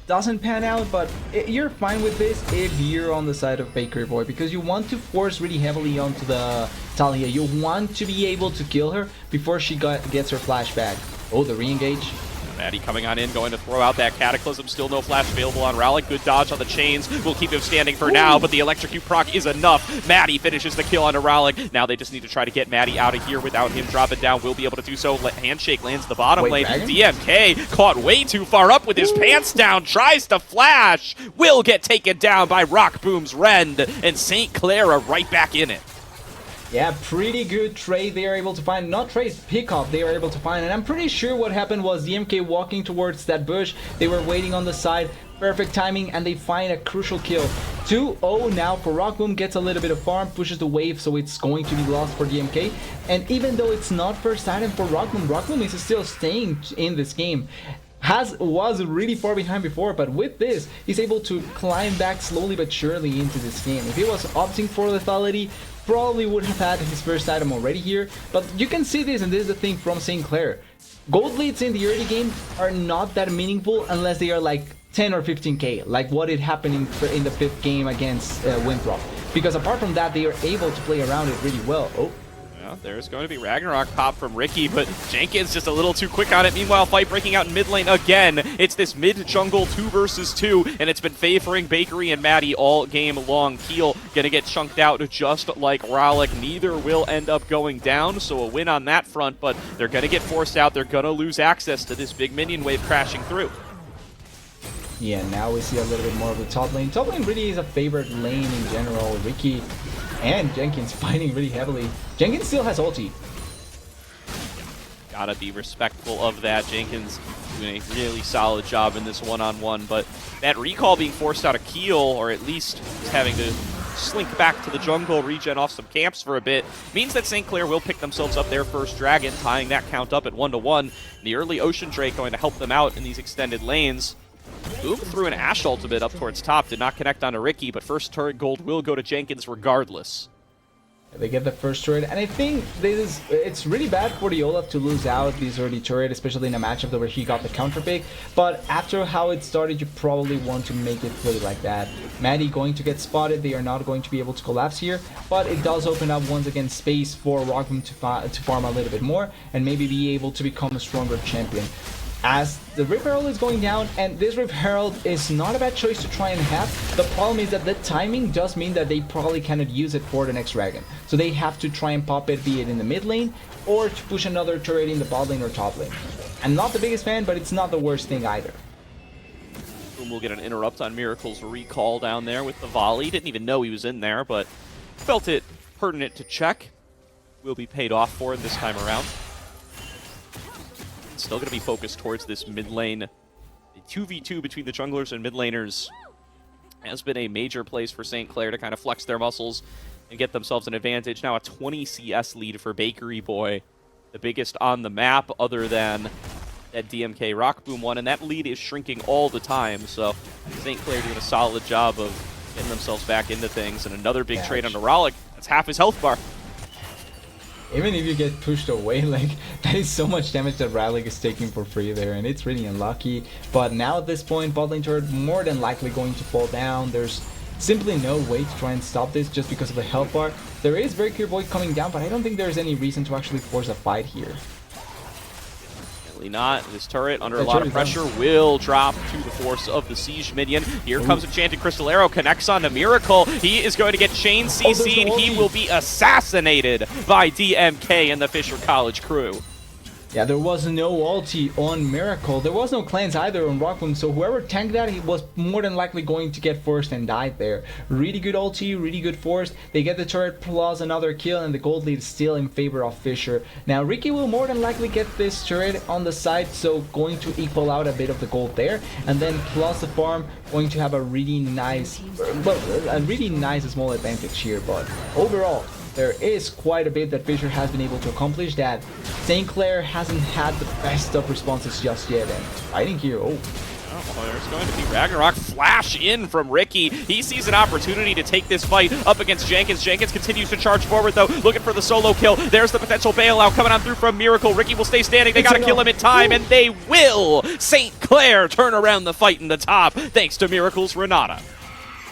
Doesn't pan out, but you're fine with this if you're on the side of Baker Boy, because you want to force really heavily onto the Talia. You want to be able to kill her before she gets her flashback. Oh, the re-engage. Maddie coming on in, going to throw out that Cataclysm. Still no flash available on Rowling. Good dodge on the chains. Will keep him standing for now, but the Electrocute proc is enough. Maddie finishes the kill onto Rowling. Now they just need to try to get Maddie out of here without him dropping down. Will be able to do so. Handshake lands the bottom lane. Dragon? DMK caught way too far up with his pants down. Tries to flash. Will get taken down by Rock Boom's Rend. And St. Clara right back in it. Yeah, pretty good trade they are able to find. Not trade, pickup they are able to find. And I'm pretty sure what happened was DMK walking towards that bush. They were waiting on the side. Perfect timing, and they find a crucial kill. 2-0 now for Rockboom. Gets a little bit of farm, pushes the wave, so it's going to be lost for DMK. And even though it's not first item for Rockboom, Rockboom is still staying in this game. Was really far behind before, but with this, he's able to climb back slowly but surely into this game. If he was opting for lethality, probably would have had his first item already here, but you can see this, and this is the thing from St. Clair. Gold leads in the early game are not that meaningful unless they are like 10 or 15k, like what it happened in the 5th game against Winthrop. Because apart from that, they are able to play around it really well. Oh. Yeah, there's going to be Ragnarok pop from Ricky, but Jenkins just a little too quick on it. Meanwhile, fight breaking out in mid lane again. It's this mid-jungle 2 versus 2, and it's been favoring Bakery and Maddie all game long. Keel gonna get chunked out just like Rowlick. Neither will end up going down, so a win on that front, but they're gonna get forced out. They're gonna lose access to this big minion wave crashing through. Yeah, now we see a little bit more of the top lane. Top lane really is a favorite lane in general. Ricky and Jenkins fighting really heavily. Jenkins still has ulti. Gotta be respectful of that. Jenkins doing a really solid job in this one-on-one, but that recall being forced out of Keel, or at least just having to slink back to the jungle, regen off some camps for a bit, means that St. Clair will pick themselves up their first dragon, tying that count up at 1-1. The early Ocean Drake going to help them out in these extended lanes. Boom threw an Ashe ultimate up towards top, did not connect onto Ricky, but first turret gold will go to Jenkins regardless. They get the first turret, and I think it's really bad for the Olaf to lose out this early turret, especially in a matchup where he got the counter pick. But after how it started, you probably want to make it play like that. Maddie going to get spotted. They are not going to be able to collapse here, but it does open up once again space for Rockboom to farm a little bit more and maybe be able to become a stronger champion. As the Rip Herald is going down, and this Rip Herald is not a bad choice to try and have. The problem is that the timing does mean that they probably cannot use it for the next dragon. So they have to try and pop it, be it in the mid lane, or to push another turret in the bot lane or top lane. I'm not the biggest fan, but it's not the worst thing either. Boom will get an interrupt on Miracle's recall down there with the volley. Didn't even know he was in there, but felt it pertinent to check. will be paid off for this time around. Still going to be focused towards this mid lane. The 2v2 between the junglers and mid laners has been a major place for St. Clair to kind of flex their muscles and get themselves an advantage. Now a 20 CS lead for Bakery Boy, the biggest on the map other than that DMK Rock Boom one, and that lead is shrinking all the time, so St. Clair doing a solid job of getting themselves back into things. And another big trade on Ralik. That's half his health bar. Even if you get pushed away, like, that is so much damage that Ralik is taking for free there, and it's really unlucky. But now at this point, bot lane turret more than likely going to fall down. There's simply no way to try and stop this just because of the health bar. There is Very Clear Void coming down, but I don't think there's any reason to actually force a fight here. Not. This turret, under a lot of pressure, will drop to the force of the Siege minion. Here comes Enchanted Crystal Arrow, connects on to Miracle. He is going to get chain CC'd. He will be assassinated by DMK and the Fisher College crew. Yeah, there was no ulti on Miracle. There was no cleanse either on Rockboom, so whoever tanked that, he was more than likely going to get forced and died there. Really good ulti, really good force. They get the turret plus another kill, and the gold lead is still in favor of Fisher. Now, Ricky will more than likely get this turret on the side, so going to equal out a bit of the gold there. And then plus the farm, going to have a really nice, well, a really nice small advantage here. But overall, there is quite a bit that Fisher has been able to accomplish that St. Clair hasn't had the best of responses just yet. And fighting here, well, there's going to be Ragnarok flash in from Ricky. He sees an opportunity to take this fight up against Jenkins. Jenkins continues to charge forward, though, looking for the solo kill. There's the potential bailout coming on through from Miracle. Ricky will stay standing. They got to kill him in time, and they will. St. Clair turn around the fight in the top, thanks to Miracle's Renata.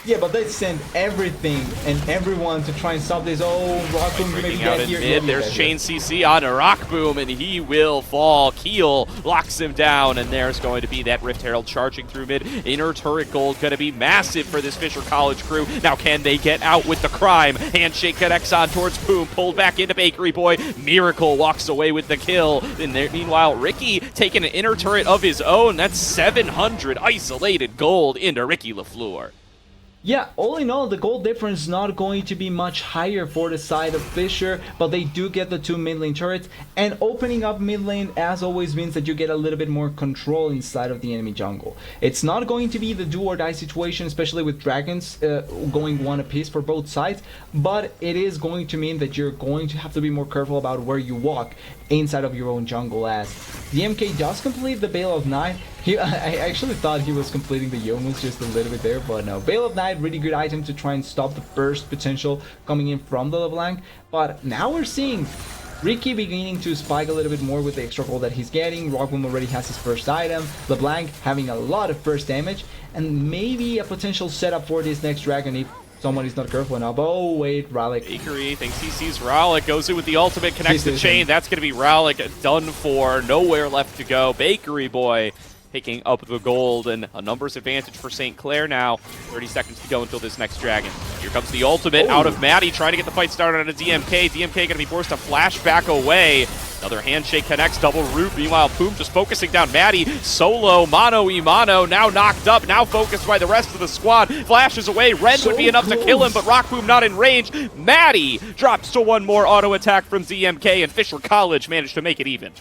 yeah, but they send everything and everyone to try and stop this. Oh, Rockboom maybe out get in here. mid. There's Chain CC on Rockboom, and he will fall. Keel locks him down, and there's going to be that Rift Herald charging through mid. Inner turret gold going to be massive for this Fisher College crew. Now, can they get out with the crime? Handshake connects on towards Boom, pulled back into Bakery Boy. Miracle walks away with the kill. And there, meanwhile, Ricky taking an inner turret of his own. That's 700 isolated gold into Ricky LaFleur. Yeah, all in all, the gold difference is not going to be much higher for the side of Fisher, but they do get the 2 mid lane turrets, and opening up mid lane as always means that you get a little bit more control inside of the enemy jungle. It's not going to be the do or die situation, especially with dragons going one apiece for both sides, but it is going to mean that you're going to have to be more careful about where you walk inside of your own jungle, as DMK does complete the Bale of Night. I actually thought he was completing the Yomus just a little bit there, but no. Bale of Night, really good item to try and stop the burst potential coming in from the LeBlanc. But now we're seeing Ricky beginning to spike a little bit more with the extra gold that he's getting. Rockboom already has his first item. LeBlanc having a lot of burst damage, and maybe a potential setup for this next dragon if someone is not careful enough. Oh, wait, Ralik. Bakery thinks he sees Ralik, goes in with the ultimate, connects the chain. That's going to be Ralik done for. Nowhere left to go. Bakery Boy picking up the gold, and a numbers advantage for St. Clair now. 30 seconds to go until this next dragon. Here comes the ultimate out of Maddie, trying to get the fight started on a DMK. DMK going to be forced to flash back away. Another handshake connects, double root. Meanwhile, Poom just focusing down Maddie. Solo, mano y mano, now knocked up, now focused by the rest of the squad. Flashes away, Ren would be enough to kill him, but Rockboom not in range. Maddie drops to one more auto attack from DMK, and Fisher College managed to make it even.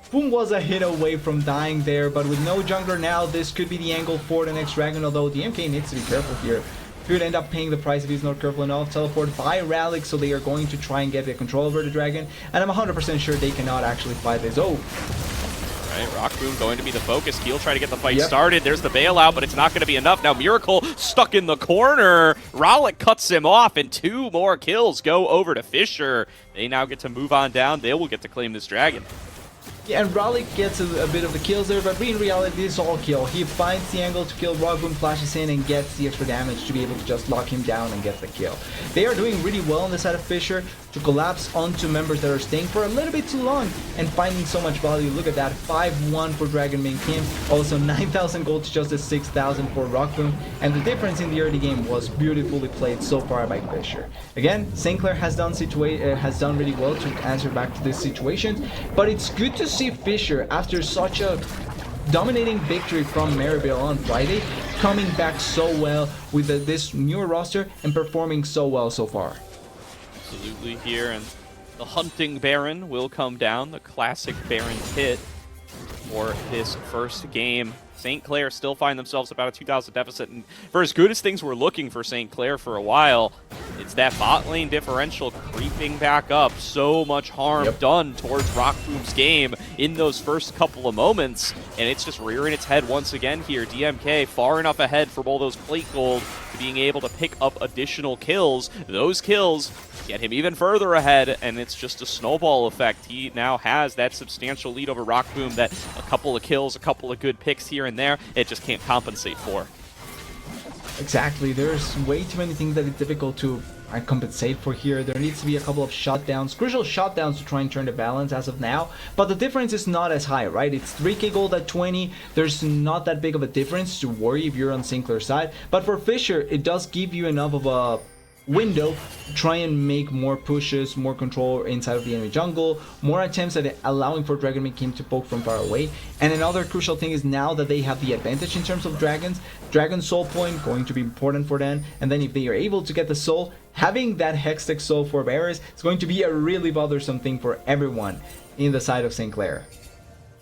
Boom was a hit away from dying there, but with no jungler now, this could be the angle for the next dragon, although DMK needs to be careful here. Could end up paying the price if he's not careful enough. Teleport by Ralik, so they are going to try and get the control over the dragon, and I'm 100% sure they cannot actually fight this. Oh! Right, Rockboom going to be the focus. Keel trying to get the fight started. There's the bailout, but it's not going to be enough. Now Miracle stuck in the corner. Ralik cuts him off, and 2 more kills go over to Fisher. They now get to move on down. They will get to claim this dragon. Yeah, and Ralik gets a bit of the kills there, but in reality, this is all kill. He finds the angle to kill, Rockboom flashes in and gets the extra damage to be able to just lock him down and get the kill. They are doing really well on the side of Fisher to collapse onto members that are staying for a little bit too long and finding so much value. Look at that, 5-1 for Dragon Main Kim, also 9,000 gold to just the 6,000 for Rockboom, and the difference in the early game was beautifully played so far by Fisher. Again, St. Clair has done really well to answer back to this situation, but it's good to see Fisher, after such a dominating victory from Maryville on Friday, coming back so well with this newer roster and performing so well so far. Absolutely here, and The Hunting Baron will come down, the classic Baron kit for this first game. St. Clair still find themselves about a 2,000 deficit, and for as good as things were looking for St. Clair for a while, it's that bot lane differential creeping back up. So much harm done towards Rockboom's game in those first couple of moments, and it's just rearing its head once again here. DMK far enough ahead from all those plate gold to being able to pick up additional kills. Those kills get him even further ahead, and it's just a snowball effect. He now has that substantial lead over Rockboom that a couple of kills, a couple of good picks here and there, it just can't compensate for. Exactly. There's way too many things that it's difficult to compensate for here. There needs to be a couple of shutdowns, crucial shutdowns to try and turn the balance as of now. But the difference is not as high, right? It's 3k gold at 20. There's not that big of a difference to worry if you're on St. Clair's side. But for Fisher, it does give you enough of a window to try and make more pushes, more control inside of the enemy jungle, more attempts at allowing for Dragon Maid King to poke from far away. And another crucial thing is now that they have the advantage in terms of dragons, Dragon Soul Point going to be important for them, and then if they are able to get the soul, having that Hextech Soul for Varus is going to be a really bothersome thing for everyone in the side of St. Clair.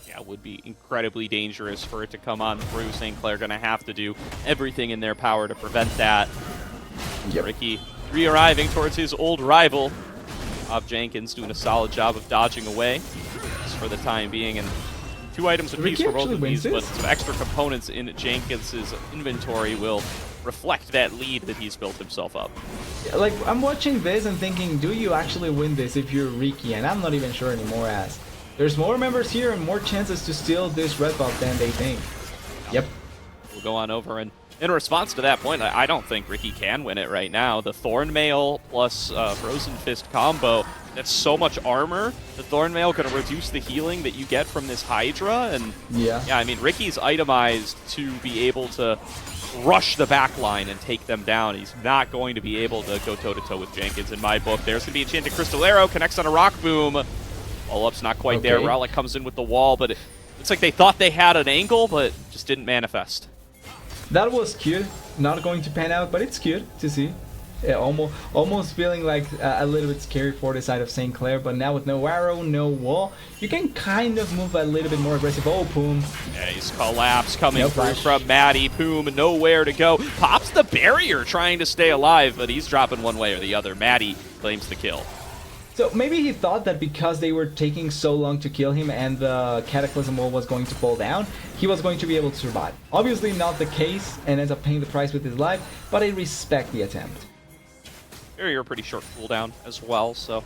Yeah, it would be incredibly dangerous for it to come on through. St. Clair gonna have to do everything in their power to prevent that. Ricky re-arriving towards his old rival. Bob Jenkins doing a solid job of dodging away just for the time being, and 2 items apiece for both of these, but some extra components in Jenkins' inventory will reflect that lead that he's built himself up. Yeah, like, I'm watching this and thinking, do you actually win this if you're Ricky? And I'm not even sure anymore, as there's more members here and more chances to steal this red buff than they think. Yep. We'll go on over, and in response to that point, I don't think Ricky can win it right now. The Thornmail plus Frozen Fist combo, that's so much armor. The Thornmail going to reduce the healing that you get from this Hydra, and yeah, I mean, Ricky's itemized to be able to rush the back line and take them down. He's not going to be able to go toe-to-toe with Jenkins in my book. There's going to be Enchanted Crystal Arrow, connects on a Rock Boom. All-up's not quite there. Rowlet comes in with the wall, but it's like they thought they had an angle, but just didn't manifest. That was cute. Not going to pan out, but it's cute to see. Yeah, almost feeling like a little bit scary for the side of St. Clair, but now with no arrow, no wall, you can kind of move a little bit more aggressive. Oh, Poom. Nice collapse coming through from Maddie. Poom, nowhere to go. Pops the barrier trying to stay alive, but he's dropping one way or the other. Maddie claims the kill. So maybe he thought that because they were taking so long to kill him and the Cataclysm wall was going to fall down, he was going to be able to survive. Obviously not the case, and ends up paying the price with his life, but I respect the attempt. Barrier pretty short cooldown as well, so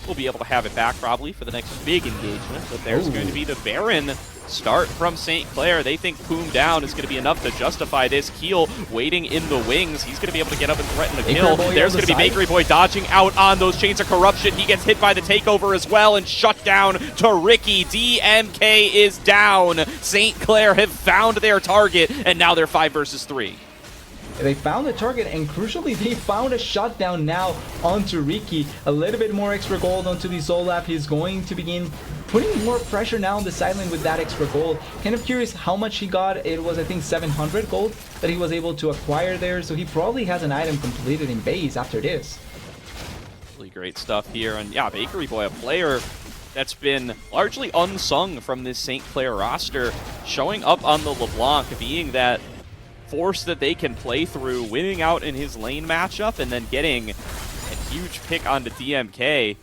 we'll be able to have it back probably for the next big engagement, but there's going to be the Baron start from St. Clair. They think Poom down is going to be enough to justify this. Keel waiting in the wings. He's going to be able to get up and threaten the kill. There's going to be Bakery Boy dodging out on those Chains of Corruption. He gets hit by the takeover as well and shut down to Ricky. DMK is down. St. Clair have found their target, and now they're 5 versus 3. They found the target, and crucially, they found a shutdown now onto Ricky. A little bit more extra gold onto the Zolap. He's going to begin putting more pressure now on the sideline with that extra gold. Kind of curious how much he got. It was, I think, 700 gold that he was able to acquire there, so he probably has an item completed in base after this. Really great stuff here, and yeah, Bakery Boy, a player that's been largely unsung from this St. Clair roster, showing up on the LeBlanc, being that force that they can play through, winning out in his lane matchup, and then getting a huge pick onto DMK.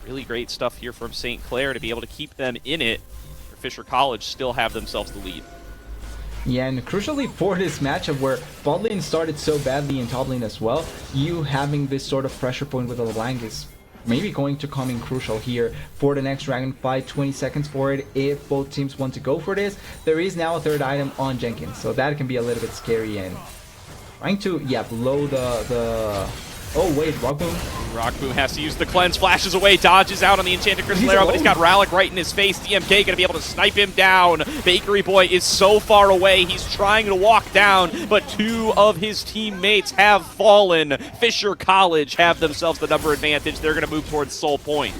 Really great stuff here from St. Clair to be able to keep them in it. Fisher College still have themselves the lead. Yeah, and crucially for this matchup where bot lane started so badly in top lane as well, you having this sort of pressure point with the LeBlanc is maybe going to come in crucial here for the next dragon fight. 20 seconds for it if both teams want to go for this. There is now a third item on Jenkins, so that can be a little bit scary, and trying to blow the oh wait, Rockboom. Rockboom has to use the cleanse, flashes away, dodges out on the Enchanted Crystal Arrow, but he's got Ralik right in his face. DMK gonna be able to snipe him down. Bakery Boy is so far away, he's trying to walk down, but 2 of his teammates have fallen. Fisher College have themselves the number advantage. They're gonna move towards Soul Point.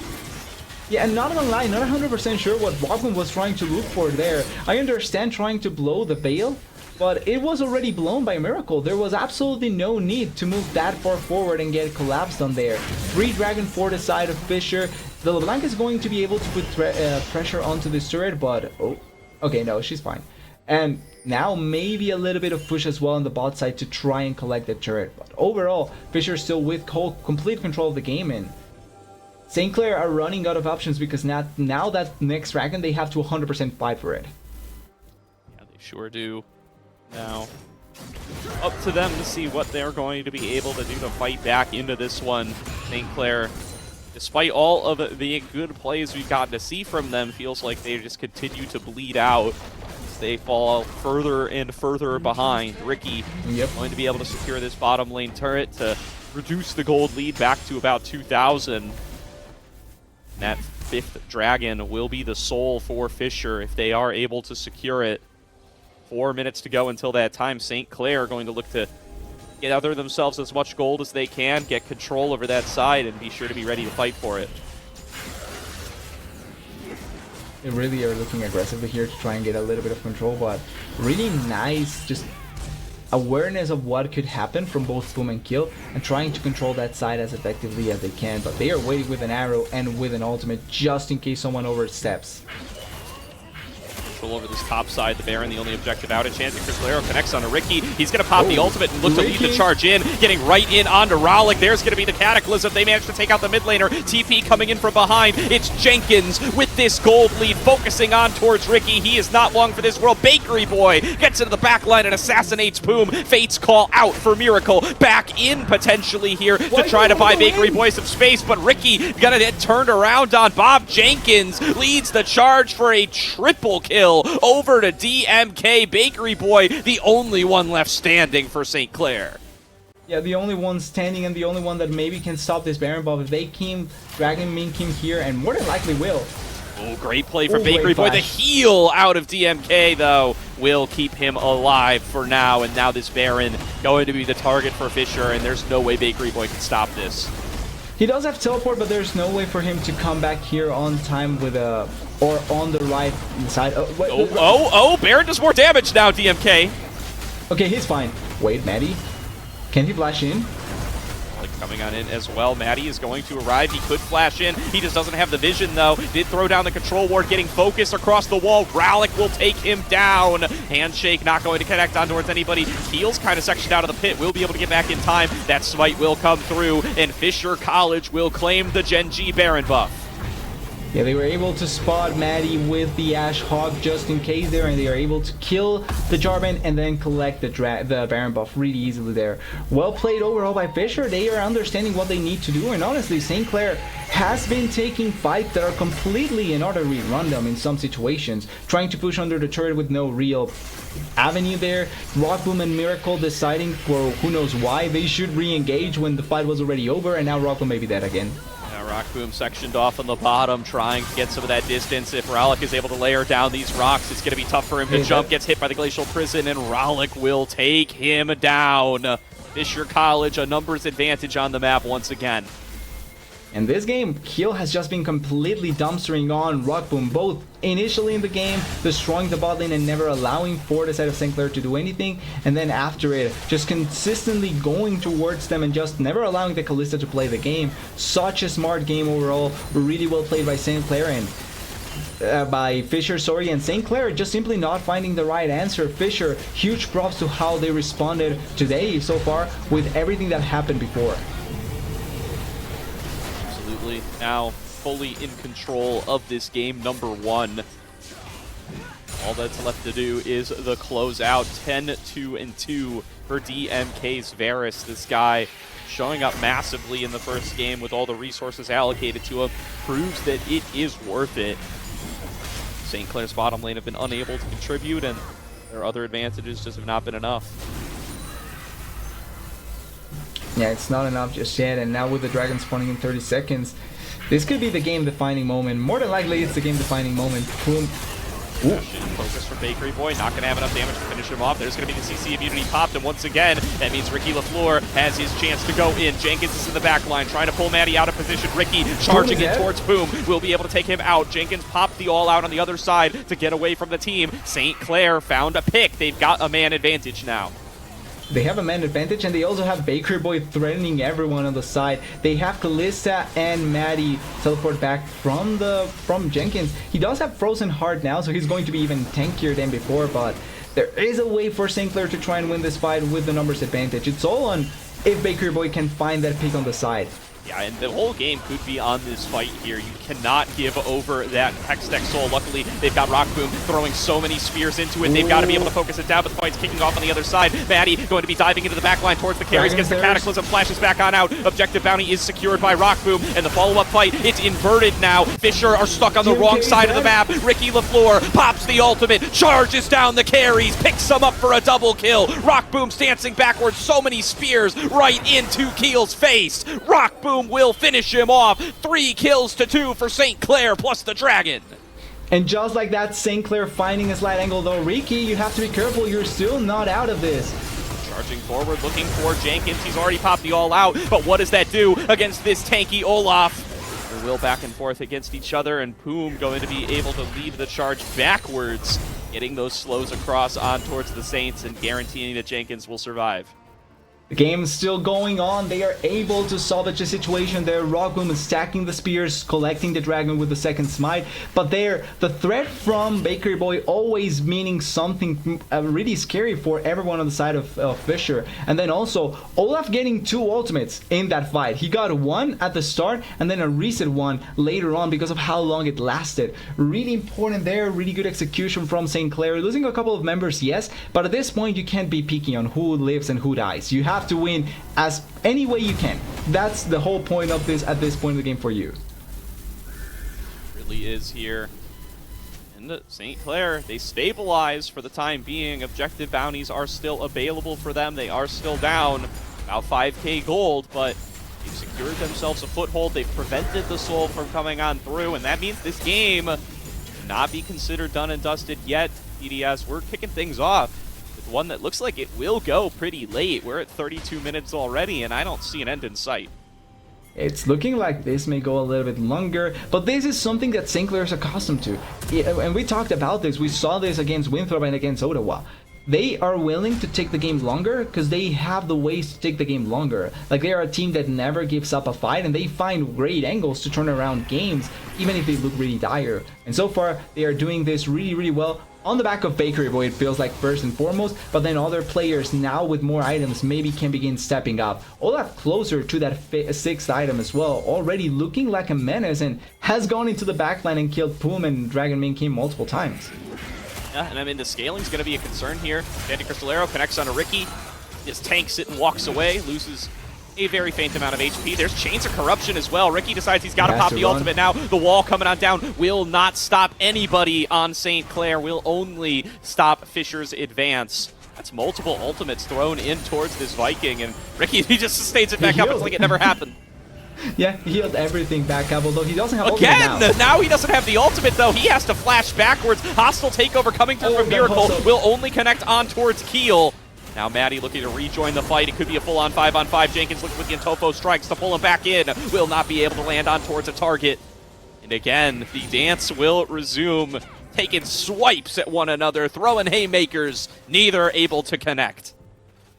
Yeah, and not gonna lie, not 100% sure what Rockboom was trying to look for there. I understand trying to blow the Veil, but it was already blown by Miracle. There was absolutely no need to move that far forward and get collapsed on there. Free Dragon for the side of Fisher. The LeBlanc is going to be able to put pressure onto this turret, but oh, okay, no, she's fine. And now maybe a little bit of push as well on the bot side to try and collect the turret. But overall, Fisher still with complete control of the game, and St. Clair are running out of options because now that next dragon, they have to 100% fight for it. Yeah, they sure do. Now, up to them to see what they're going to be able to do to fight back into this one. St. Clair, despite all of the good plays we've gotten to see from them, feels like they just continue to bleed out. They fall further and further behind. Ricky going to be able to secure this bottom lane turret to reduce the gold lead back to about 2,000. That 5th dragon will be the soul for Fisher if they are able to secure it. 4 minutes to go until that time. St. Clair are going to look to gather themselves as much gold as they can, get control over that side, and be sure to be ready to fight for it. They really are looking aggressively here to try and get a little bit of control, but really nice just awareness of what could happen from both Boom and Kill and trying to control that side as effectively as they can. But they are waiting with an arrow and with an ultimate just in case someone oversteps. Over this top side, the Baron, the only objective out. A chance at Clair connects onto Ricky. He's going to pop the ultimate and look to lead the charge in. Getting right in onto Rollick. There's going to be the Cataclysm. They managed to take out the mid laner. TP coming in from behind. It's Jenkins with this gold lead, focusing on towards Ricky. He is not long for this world. Bakery Boy gets into the back line and assassinates Boom. Fates call out for Miracle. Back in potentially here to try to buy Bakery Boy some space, but Ricky gonna get turned around on. Bob Jenkins leads the charge for a triple kill over to DMK. Bakery Boy, the only one left standing for St. Clair. Yeah, the only one standing and the only one that maybe can stop this Baron buff. If they keep Dragon Min Kim here, and more than likely will. Oh, great play for Bakery Boy. The heal out of DMK, though, will keep him alive for now. And now this Baron going to be the target for Fisher, and there's no way Bakery Boy can stop this. He does have teleport, but there's no way for him to come back here on time with a... or on the right side. Baron does more damage now, DMK. Okay, he's fine. Wait, Maddie. Can he flash in? Coming on in as well. Maddie is going to arrive. He could flash in. He just doesn't have the vision, though. Did throw down the control ward, getting focused across the wall. Rallick will take him down. Handshake not going to connect on towards anybody. Keel's kind of sectioned out of the pit. Will be able to get back in time. That smite will come through, and Fisher College will claim the Gen G Baron buff. Yeah, they were able to spot Maddie with the Ash Hawk just in case there, and they are able to kill the Jarvan and then collect the Baron buff really easily there. Well played overall by Fisher. They are understanding what they need to do, and honestly, St. Clair has been taking fights that are completely and utterly random in some situations, trying to push under the turret with no real avenue there. Rockboom and Miracle deciding for who knows why they should re-engage when the fight was already over, and now Rockboom may be dead again. Rockboom sectioned off on the bottom, trying to get some of that distance. If Rollick is able to layer down these rocks, it's going to be tough for him to jump. Gets hit by the Glacial Prison, and Rollick will take him down. Fisher College, a numbers advantage on the map once again. In this game, Keel has just been completely dumpstering on Rockboom, both initially in the game, destroying the bot lane and never allowing for the side of St. Clair to do anything, and then after it, just consistently going towards them and just never allowing the Kalista to play the game. Such a smart game overall, really well played by St. Clair and by Fisher, sorry, and St. Clair just simply not finding the right answer. Fisher, huge props to how they responded today so far with everything that happened before. Now fully in control of this game, number one. All that's left to do is the closeout. 10-2-2 for DMK's Varus. This guy showing up massively in the first game with all the resources allocated to him proves that it is worth it. St. Clair's bottom lane have been unable to contribute, and their other advantages just have not been enough. Yeah, it's not enough just yet, and now with the dragon spawning in 30 seconds, this could be the game-defining moment. More than likely, it's the game-defining moment. Boom Aggression, focus from Bakery Boy, not going to have enough damage to finish him off. There's going to be the CC immunity popped, and once again, that means Ricky LaFleur has his chance to go in. Jenkins is in the back line, trying to pull Maddie out of position. Ricky charging in towards Boom, will be able to take him out. Jenkins popped the all-out on the other side to get away from the team. St. Clair found a pick. They've got a man advantage now. They have a man advantage, and they also have Bakery Boy threatening everyone on the side. They have Kalista and Maddie teleport back from Jenkins. He does have Frozen Heart now, so he's going to be even tankier than before, but there is a way for St. Clair to try and win this fight with the numbers advantage. It's all on if Bakery Boy can find that pick on the side. Yeah, and the whole game could be on this fight here. You cannot give over that Hextech Soul. Luckily, they've got Rock Boom throwing so many spears into it. They've got to be able to focus it down, but the fight's kicking off on the other side. Maddie going to be diving into the back line towards the carries, gets the Cataclysm, flashes back on out. Objective Bounty is secured by Rock Boom, and the follow-up fight, it's inverted now. Fisher are stuck on the wrong side of the map. Ricky LaFleur pops the ultimate, charges down the carries, picks them up for a double kill. Rock Boom's dancing backwards, so many spears right into Keel's face. Rock Boom will finish him off. 3 kills to 2 for St. Clair plus the Dragon. And just like that, St. Clair finding a slight angle, though. Ricky, you have to be careful. You're still not out of this. Charging forward, looking for Jenkins. He's already popped the all-out, but what does that do against this tanky Olaf? They will back and forth against each other, and Poom going to be able to lead the charge backwards, getting those slows across on towards the Saints and guaranteeing that Jenkins will survive. The game is still going on. They are able to salvage the situation there. Rock Boom is stacking the spears, collecting the dragon with the second smite. But there, the threat from Bakery Boy always meaning something really scary for everyone on the side of Fisher. And then also, Olaf getting 2 ultimates in that fight. He got one at the start and then a reset one later on because of how long it lasted. Really important there, really good execution from St. Clair. Losing a couple of members, yes, but at this point you can't be picky on who lives and who dies. You have to win as any way you can. That's the whole point of this at this point in the game for you. Really is here. And St. Clair, they stabilize for the time being. Objective bounties are still available for them. They are still down about 5k gold, but they've secured themselves a foothold. They've prevented the soul from coming on through, and that means this game cannot be considered done and dusted yet. PDS, we're kicking things off. One that looks like it will go pretty late. We're at 32 minutes already, and I don't see an end in sight. It's looking like this may go a little bit longer, but this is something that St. Clair is accustomed to. And we talked about this. We saw this against Winthrop and against Ottawa. They are willing to take the game longer because they have the ways to take the game longer. Like, they are a team that never gives up a fight, and they find great angles to turn around games, even if they look really dire. And so far, they are doing this really, really well. On the back of Bakery Boy, it feels like first and foremost, but then other players now with more items maybe can begin stepping up. Olaf closer to that 6th item as well, already looking like a menace and has gone into the backline and killed Poom and Dragon Main King multiple times. Yeah, and I mean, the scaling's going to be a concern here. Dandy Crystal Arrow connects onto Ricky, just tanks it and walks away, loses a very faint amount of HP. There's Chains of Corruption as well. Ricky decides he's got to pop the ultimate now. The wall coming on down will not stop anybody on St. Clair, will only stop Fisher's advance. That's multiple ultimates thrown in towards this Viking, and Ricky, he just sustains it back up. It's like it never happened. Yeah, he healed everything back up, although he doesn't have again ultimate now he doesn't have the ultimate, though. He has to flash backwards. Hostile takeover coming through from Miracle will only connect on towards Keel. Now Maddie looking to rejoin the fight. It could be a full-on 5-on-5. Jenkins looking with the Intofo strikes to pull him back in. Will not be able to land on towards a target. And again, the dance will resume, taking swipes at one another, throwing haymakers, neither able to connect.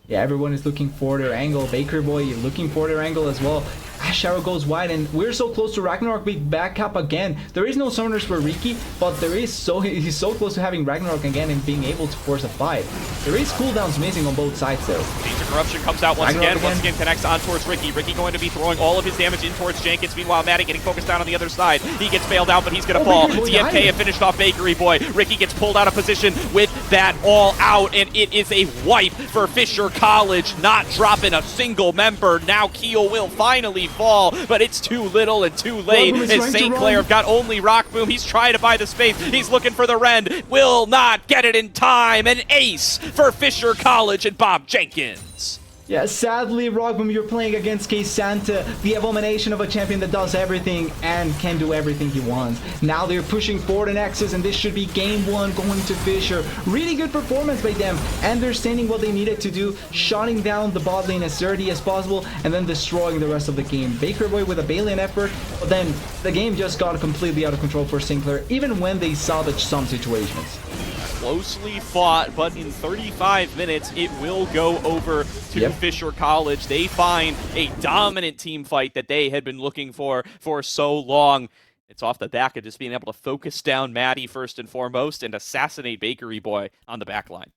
Yeah, everyone is looking for their angle. Baker Boy looking for their angle as well. Ash Arrow goes wide, and we're so close to Ragnarok being back up again. There is no summoners for Ricky, but he's so close to having Ragnarok again and being able to force a fight. There is cooldowns missing on both sides though. Danger Corruption comes out once again connects on towards Ricky. Ricky going to be throwing all of his damage in towards Jenkins. Meanwhile, Maddie getting focused down on the other side. He gets bailed out, but he's going to fall. DMK have finished off Bakery Boy. Ricky gets pulled out of position with that all out, and it is a wipe for Fisher College, not dropping a single member. Now Keel will finally fall, but it's too little and too late, and St. Clair have got only Rock Boom. He's trying to buy the space. He's looking for the Rend. Will not get it in time. An ace for Fisher College and Bob Jenkins. Yeah, sadly, Rockboom, you're playing against K Santa, the abomination of a champion that does everything and can do everything he wants. Now they're pushing forward in Nexus, and this should be game one going to Fisher. Really good performance by them, understanding what they needed to do, shutting down the bot lane as early as possible, and then destroying the rest of the game. Baker Boy with a Balian effort, but then the game just got completely out of control for Sinclair, even when they salvaged some situations. Closely fought, but in 35 minutes, it will go over to Fisher College. They find a dominant team fight that they had been looking for so long. It's off the back of just being able to focus down Maddie first and foremost and assassinate Bakery Boy on the back line.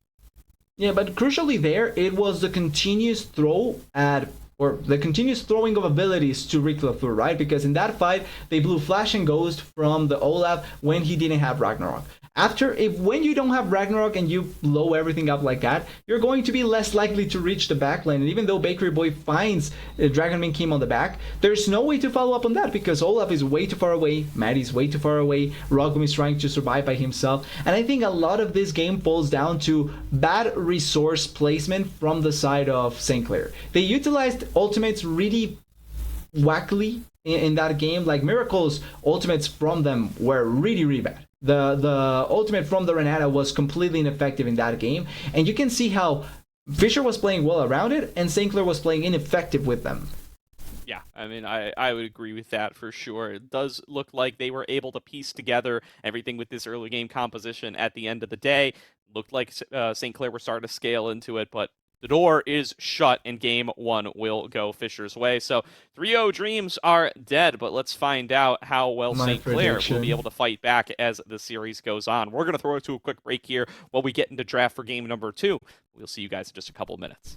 Yeah, but crucially there, it was the continuous throw at or the continuous throwing of abilities to Rick LaFleur, right? Because in that fight, they blew Flash and Ghost from the Olaf when he didn't have Ragnarok. When you don't have Ragnarok and you blow everything up like that, you're going to be less likely to reach the backline. And even though Bakery Boy finds Dragonman Kim on the back, there's no way to follow up on that because Olaf is way too far away, Maddie's way too far away, Rockboom is trying to survive by himself. And I think a lot of this game falls down to bad resource placement from the side of St. Clair. They utilized ultimates really wackily in that game. Like Miracle's ultimates from them were really bad. The ultimate from the Renata was completely ineffective in that game, and you can see how Fisher was playing well around it and St. Clair was playing ineffective with them. Yeah, I mean, I would agree with that for sure. It does look like they were able to piece together everything with this early game composition at the end of the day. Looked like St. Clair were starting to scale into it, but the door is shut and game one will go Fisher's way. So 3-0 dreams are dead, but let's find out how well St. Clair will be able to fight back as the series goes on. We're going to throw it to a quick break here while we get into draft for game number 2. We'll see you guys in just a couple of minutes.